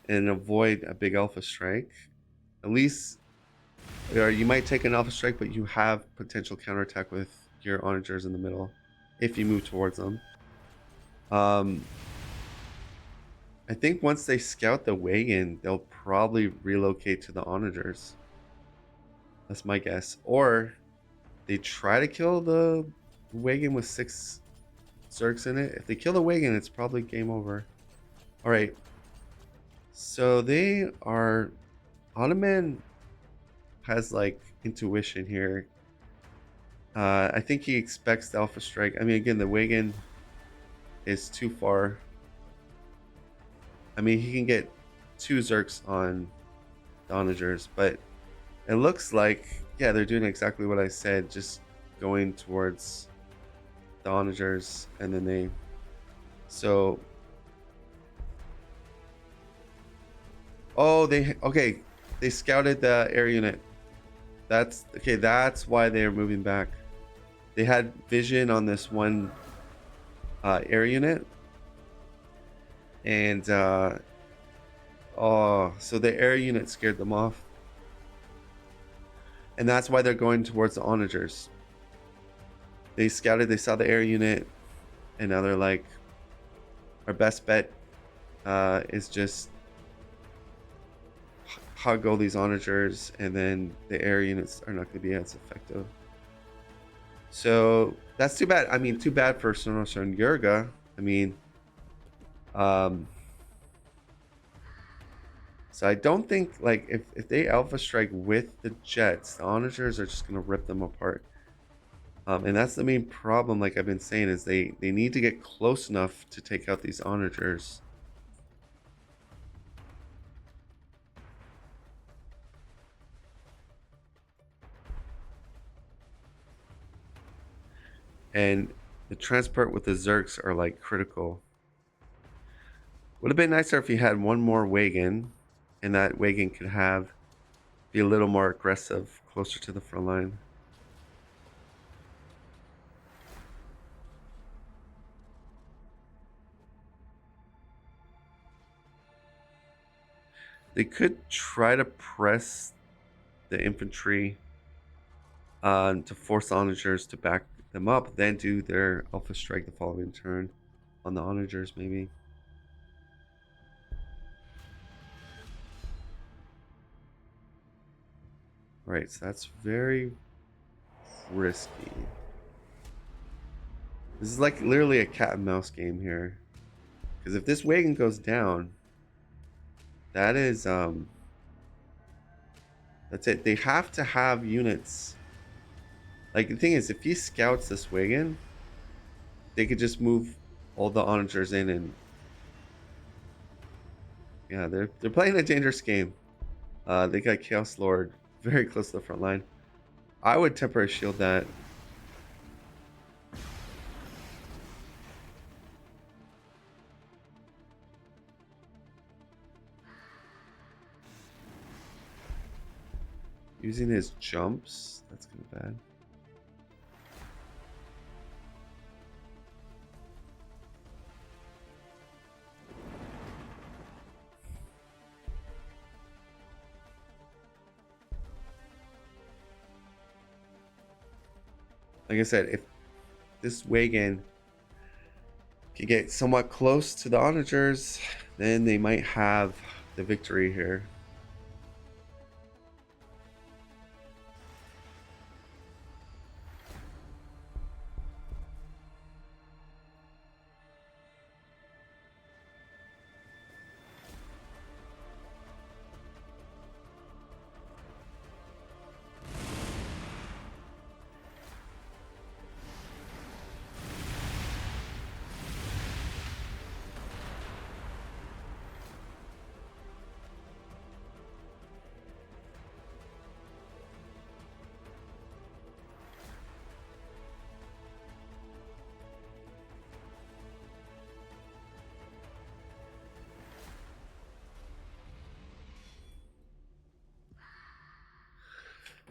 and avoid a big alpha strike. At least, or you might take an alpha strike, but you have potential counterattack with your onagers in the middle if you move towards them. I think once they scout the wagon, they'll probably relocate to the onagers. That's my guess. Or they try to kill the wagon with 6 Zergs in it. If they kill the wagon, it's probably game over. All right. So they are... Ottoman has like intuition here. I think he expects the alpha strike. I mean, again, the wagon is too far. I mean, he can get 2 Zergs on the onagers, but it looks like, yeah, they're doing exactly what I said, just going towards the onagers, and then they... So... Oh, okay, they scouted the air unit. That's... Okay, that's why they're moving back. They had vision on this one air unit. And, oh, so the air unit scared them off. And that's why they're going towards the onagers. They scouted, they saw the air unit, and now they're like, our best bet is just hug all these onagers, and then the air units are not going to be as effective. So that's too bad. I mean, too bad for Sonos and Yurga. I mean, so I don't think, like, if they alpha strike with the jets, the onagers are just going to rip them apart. And that's the main problem, like I've been saying, is they need to get close enough to take out these onagers. And the transport with the Zergs are like critical. Would have been nicer if he had one more wagon, and that wagon could be a little more aggressive, closer to the front line. They could try to press the infantry to force the onagers to back them up, then do their alpha strike the following turn on the onagers, maybe. Right, so that's very risky. This is like literally a cat and mouse game here. Because if this wagon goes down, that is that's it. They have to have units. Like, the thing is, if he scouts this wagon, they could just move all the onagers in, and yeah, they're playing a dangerous game. They got Chaos Lord very close to the front line. I would temporary shield that. Using his jumps, that's kind of bad. Like I said, if this wagon can get somewhat close to the onagers, then they might have the victory here.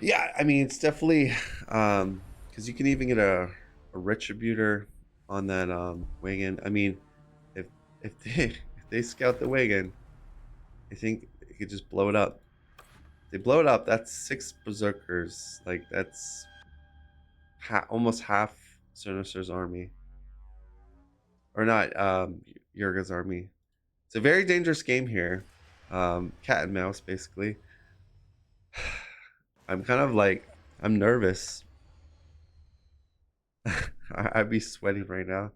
Yeah, I mean it's definitely because you can even get a retributor on that wagon. I mean, if if they if they scout the wagon, I think they could just blow it up. If they blow it up, that's 6 berserkers. Like that's almost half Sinister's army, or not Yurga's army. It's a very dangerous game here. Cat and mouse basically. I'm kind of like I'm nervous. I'd be sweating right now.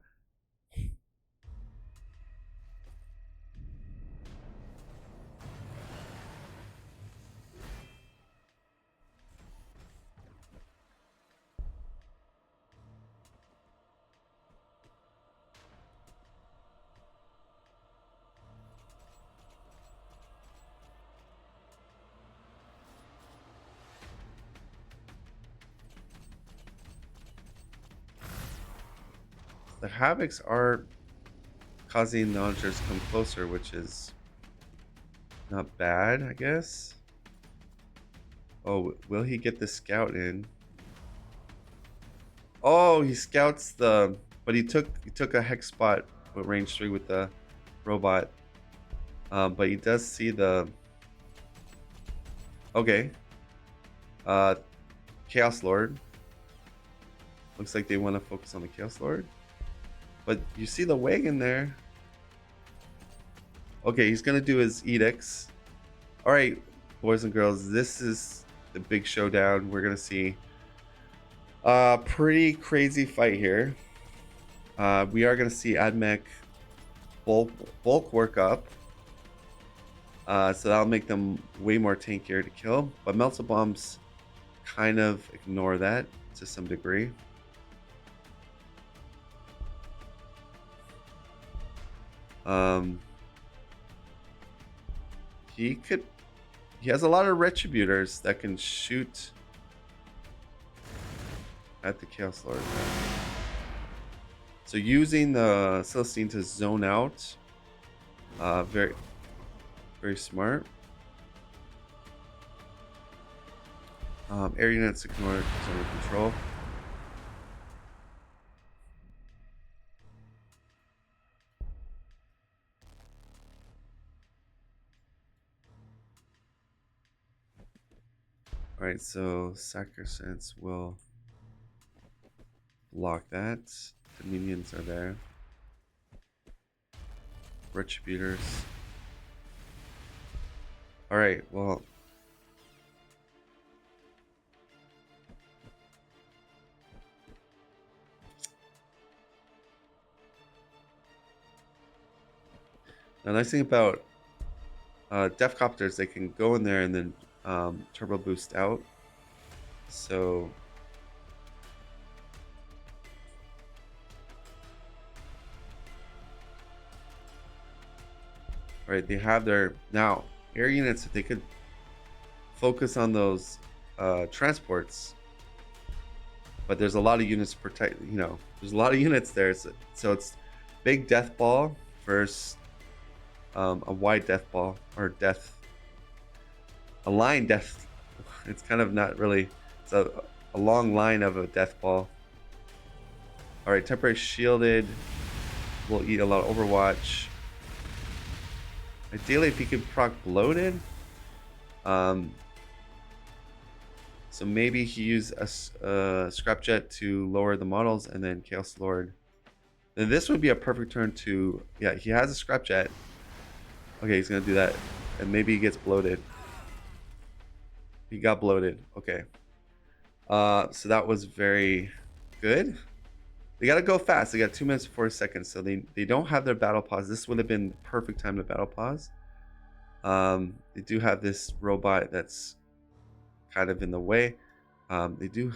The havocs are causing the launchers to come closer, which is not bad, I guess. Oh, will he get the scout in? Oh, he scouts the, but he took a hex spot with range 3 with the robot. But he does see the. Okay. Uh, Chaos Lord. Looks like they want to focus on the Chaos Lord. But you see the wagon there. Okay, he's gonna do his edicts. All right, boys and girls, this is the big showdown. We're gonna see a pretty crazy fight here. We are gonna see Admech bulk work up. So that'll make them way more tankier to kill. But Melta Bombs kind of ignore that to some degree. He has a lot of retributors that can shoot at the Chaos Lord. So using the Celestine to zone out, very smart. Air units ignore zone of control. Alright, so Sacrosanct will block that. The minions are there. Retributors. Alright, well. The nice thing about Def Copters, they can go in there and then turbo boost out. So right, they have their now air units that they could focus on those transports, but there's a lot of units to protect. You know, there's a lot of units there, so it's big death ball versus a wide death ball or a line death. It's kind of not really. It's a long line of a death ball. All right, temporary shielded will eat a lot of Overwatch. Ideally, if he could proc bloated. So maybe he used a scrapjet to lower the models and then Chaos Lord. Then this would be a perfect turn to, yeah, he has a scrapjet. Okay, he's gonna do that. And maybe he gets bloated. He got bloated. Okay. So that was very good. They gotta go fast. They got 2 minutes and 40 seconds. So they don't have their battle pause. This would have been the perfect time to battle pause. They do have this robot that's kind of in the way. They do.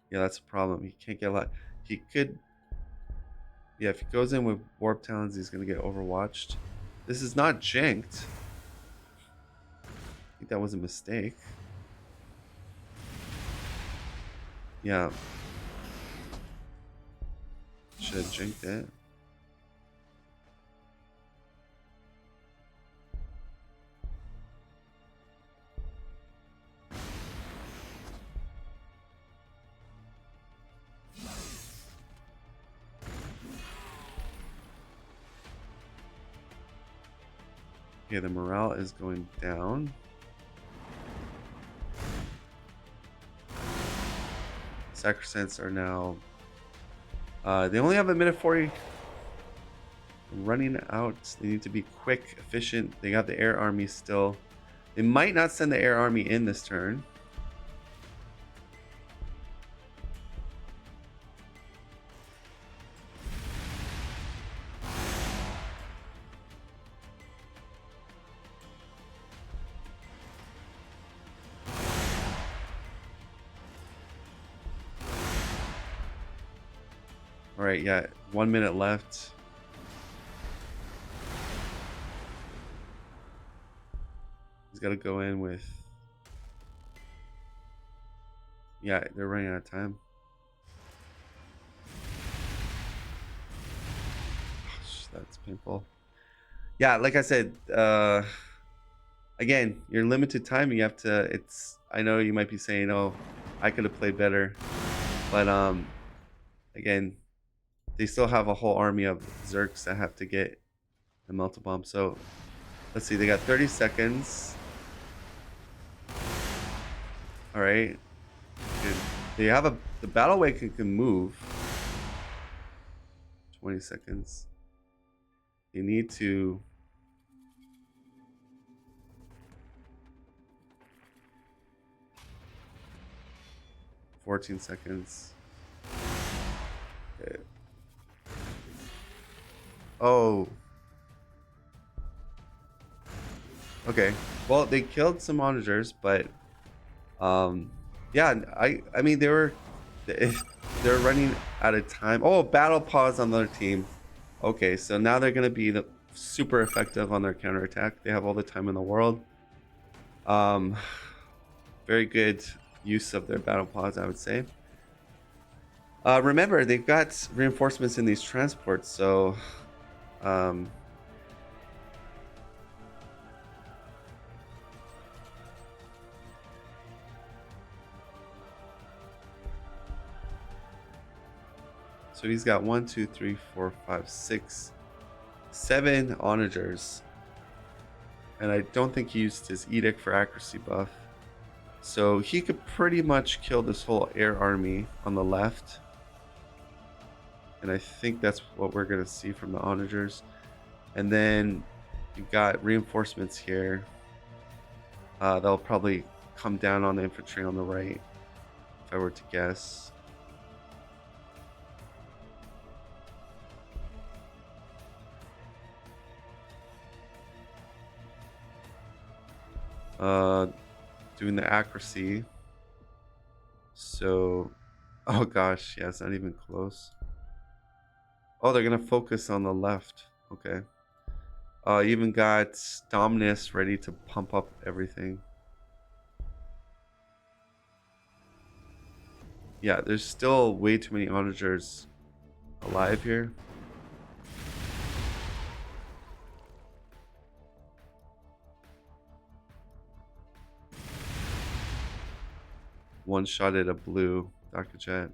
Yeah, that's a problem. He can't get a lot. He could. Yeah, if he goes in with Warp Talons, he's gonna get overwatched. This is not janked. I think that was a mistake. Yeah. Should have jinked it. Okay, the morale is going down. Sacrosancts are now... they only have a minute 40 running out. They need to be quick, efficient. They got the air army still. They might not send the air army in this turn. All right, yeah, 1 minute left. He's got to go in with... Yeah, they're running out of time. Gosh, that's painful. Yeah, like I said, again, you're limited time. You have to... I know you might be saying, oh, I could have played better. But, again, they still have a whole army of Zerks that have to get the Melta Bomb. So, let's see. They got 30 seconds. All right. Good. They have the Battle Wagon can move. 20 seconds. You need to... 14 seconds. Okay. Oh. Okay. Well, they killed some onagers, but yeah, I mean they're running out of time. Oh, battle pause on their team. Okay, so now they're gonna be super effective on their counterattack. They have all the time in the world. Very good use of their battle pause, I would say. Remember, they've got reinforcements in these transports, so so he's got 1, 2, 3, 4, 5, 6, 7 onagers. And I don't think he used his edict for accuracy buff. So he could pretty much kill this whole air army on the left. And I think that's what we're going to see from the onagers. And then you've got reinforcements here. They'll probably come down on the infantry on the right, if I were to guess. Doing the accuracy. So, oh gosh, yeah, it's not even close. Oh, they're gonna focus on the left. Okay. Even got Dominus ready to pump up everything. Yeah, there's still way too many onagers alive here. One shot at a blue Dr. Jet.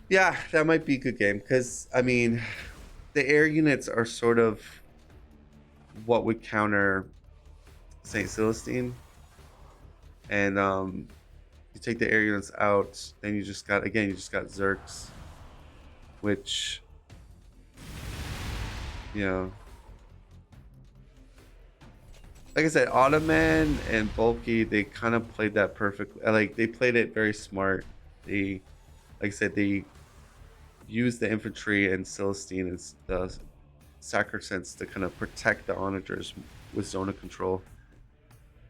Yeah, that might be a good game because, I mean, the air units are sort of what would counter St. Celestine. And you take the air units out, then you just got Zerks, which, you know, like I said, Ottoman and Bulky, they kind of played that perfectly. Like, they played it very smart. They, like I said, they used the infantry and Celestine and the Sacrosancts to kind of protect the onagers with zone of control.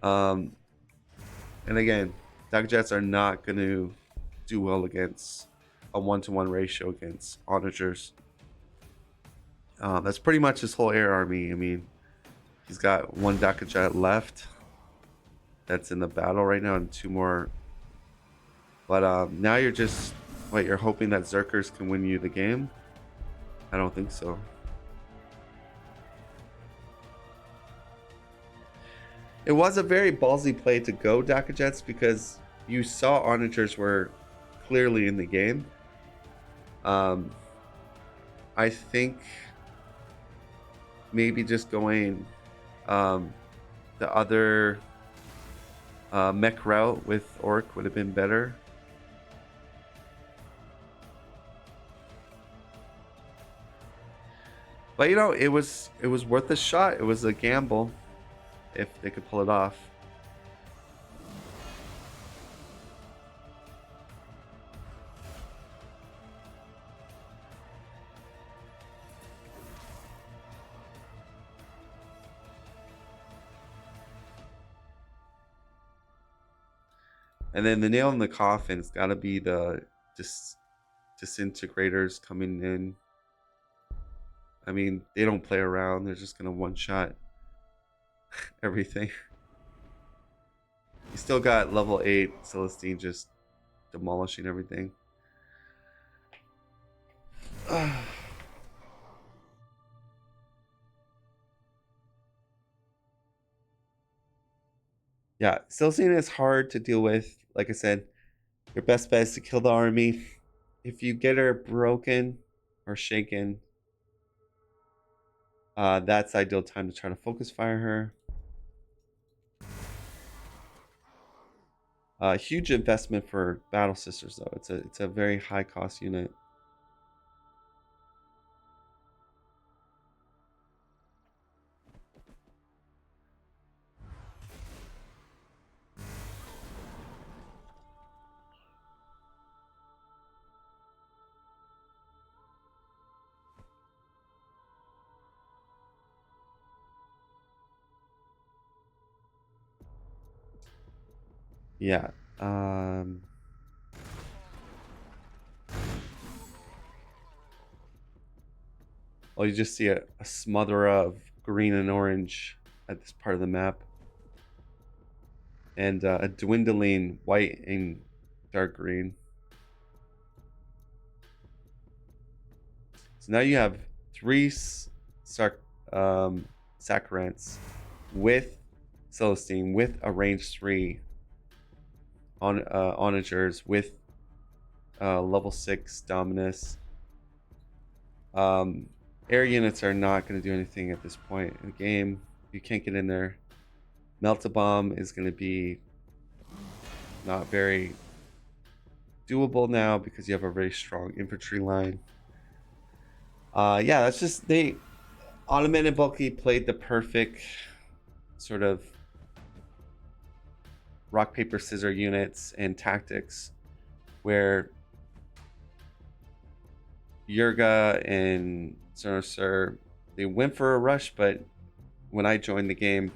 And again, Dagger Jets are not going to do well against a 1-to-1 ratio against onagers. That's pretty much his whole air army. I mean, he's got one Dakajet left that's in the battle right now, and 2 more. But now you're just, what, you're hoping that Zerkers can win you the game? I don't think so. It was a very ballsy play to go Dakajets because you saw Onagers were clearly in the game. I think maybe just going the other mech route with Orc would have been better. But you know, it was worth a shot. It was a gamble if they could pull it off. And then the nail in the coffin has got to be the disintegrators coming in. I mean, they don't play around. They're just gonna one-shot everything. You still got level 8 Celestine just demolishing everything. Yeah, Celestine is hard to deal with. Like I said, your best bet is to kill the army. If you get her broken or shaken, that's ideal time to try to focus fire her. Huge investment for Battle Sisters though. It's a very high cost unit. Yeah. Well, you just see a smother of green and orange at this part of the map. And a dwindling white and dark green. So now you have 3 Saccharants with Celestine, with a range 3 on Onagers, with level 6 Dominus. Air units are not going to do anything at this point in the game. You can't get in there. Melt-a-Bomb is going to be not very doable now because you have a very strong infantry line. Yeah, that's just, Ottoman and Bulky played the perfect sort of rock, paper, scissors units and tactics where Yurga and Sir, they went for a rush, but when I joined the game,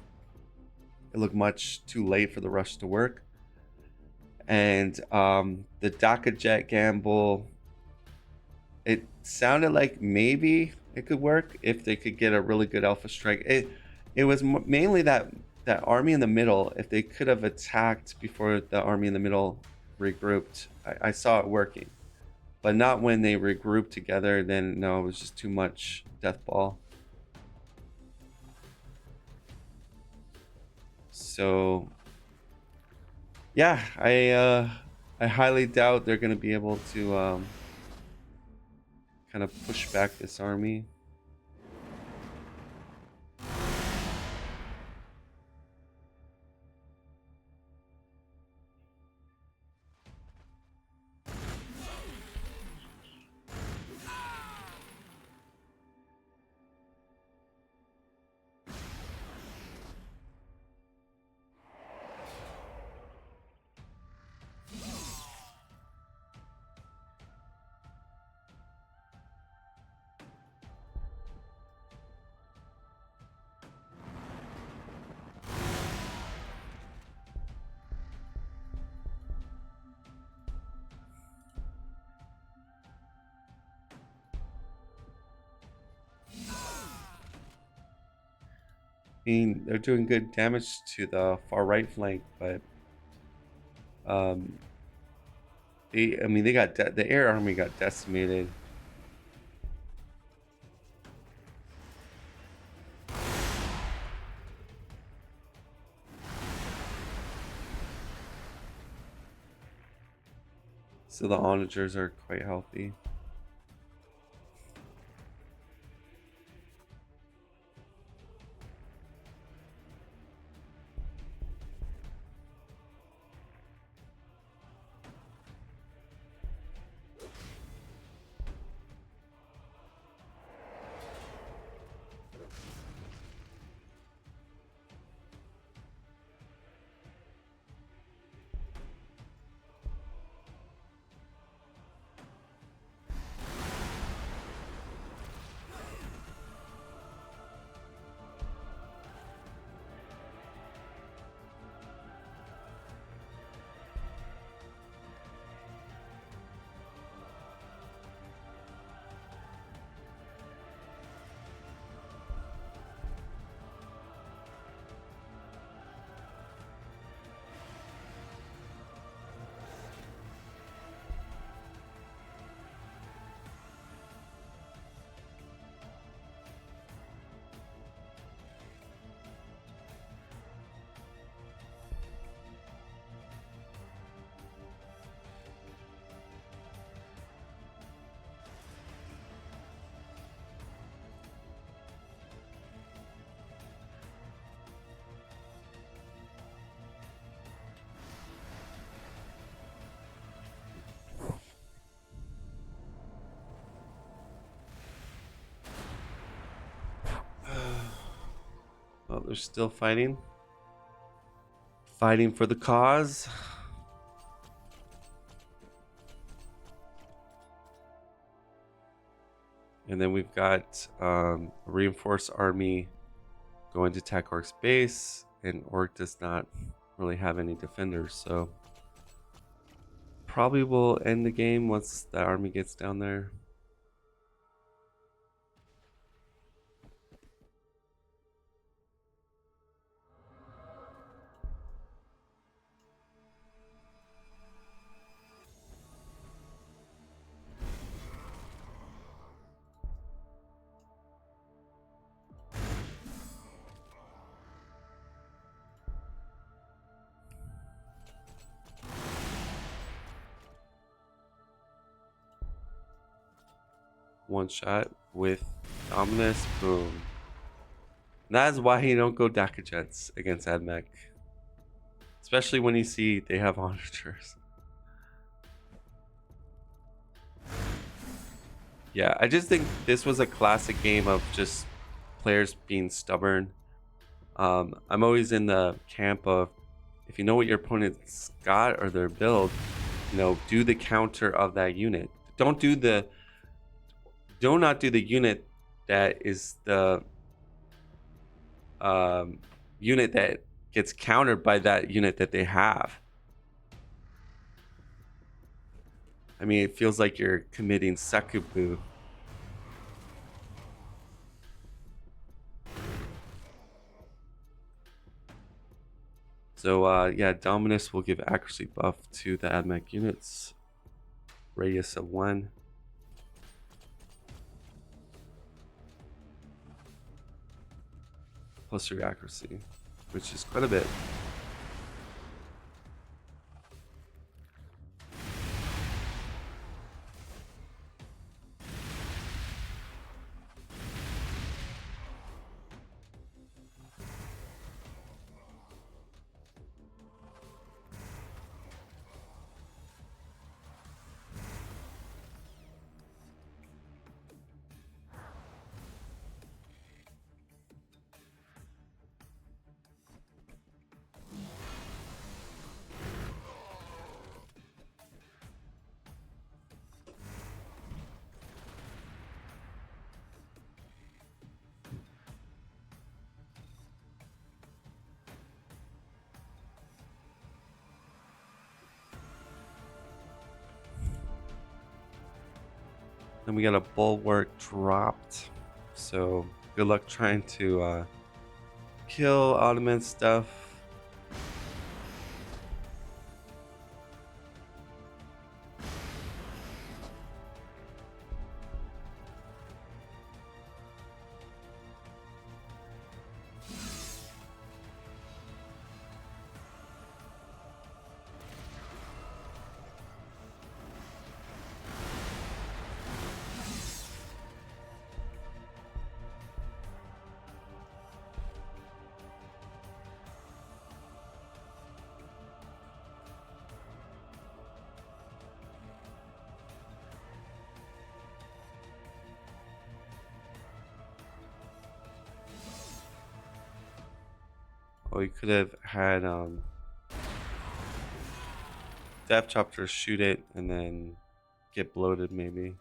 it looked much too late for the rush to work. And the Dakajet gamble, it sounded like maybe it could work if they could get a really good alpha strike. It was mainly that army in the middle. If they could have attacked before the army in the middle regrouped, I saw it working. But not when they regrouped together. Then no, it was just too much death ball. So yeah, I highly doubt they're going to be able to kind of push back this army. mean, they're doing good damage to the far right flank, but um, they got the air army got decimated. So the onagers are quite healthy. Oh, they're still fighting. Fighting for the cause. And then we've got a reinforced army going to attack Orc's base, and Orc does not really have any defenders, so probably will end the game once the army gets down there. One shot with Dominus, boom. That is why you don't go Daka Jets against AdMech. Especially when you see they have onagers. Yeah, I just think this was a classic game of just players being stubborn. I'm always in the camp of, if you know what your opponent's got or their build, do the counter of that unit. Do not do the unit that is the unit that gets countered by that unit that they have. I mean, it feels like you're committing seppuku. So yeah, Dominus will give accuracy buff to the AdMech units. Radius of 1. Plus your accuracy, which is quite a bit. Then we got a bulwark dropped. So good luck trying to kill Ottoman stuff. Or we could have had Death Chopper shoot it and then get bloated maybe.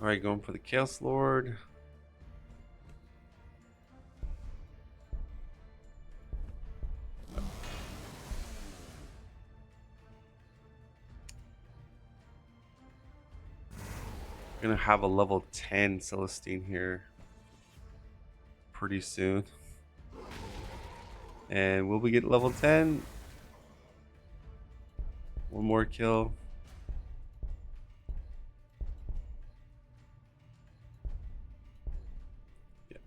Alright, going for the Chaos Lord. Gonna have a level 10 Celestine here pretty soon. And will we get level 10? One more kill. Yeah.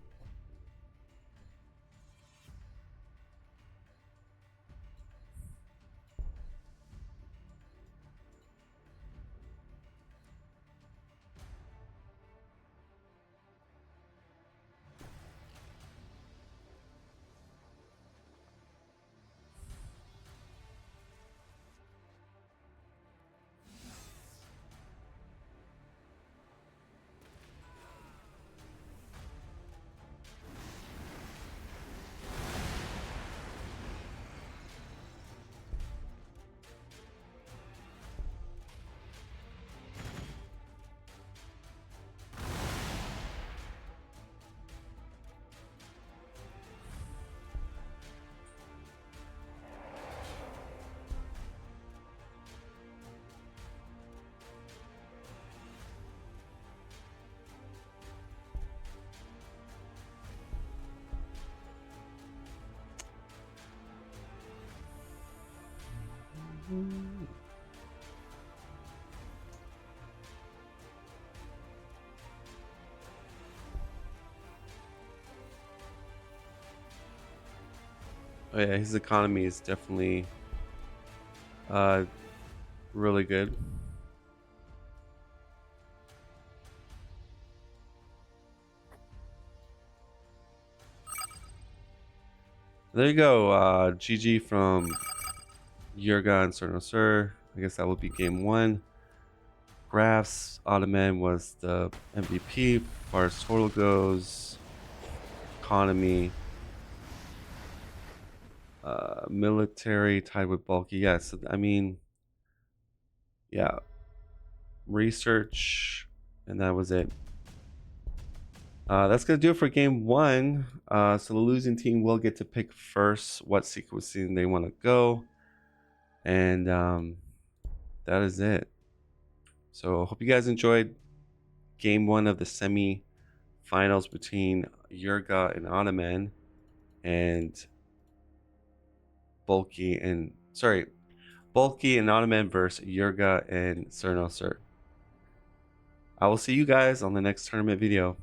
Oh yeah, his economy is definitely uh really good. There you go. GG from Yurga and Cerno Sir. I guess that would be game one. Graphs, Ottoman was the MVP. As far as total goes, economy, military tied with bulky. Yes, I mean, yeah, research, and that was it. That's gonna do it for game one. So the losing team will get to pick first what sequencing they want to go, and that is it. So hope you guys enjoyed game one of the semi-finals between Yurga and Ottoman, and Bulky and Ottoman versus Yurga and Cerno Sir. I will see you guys on the next tournament video.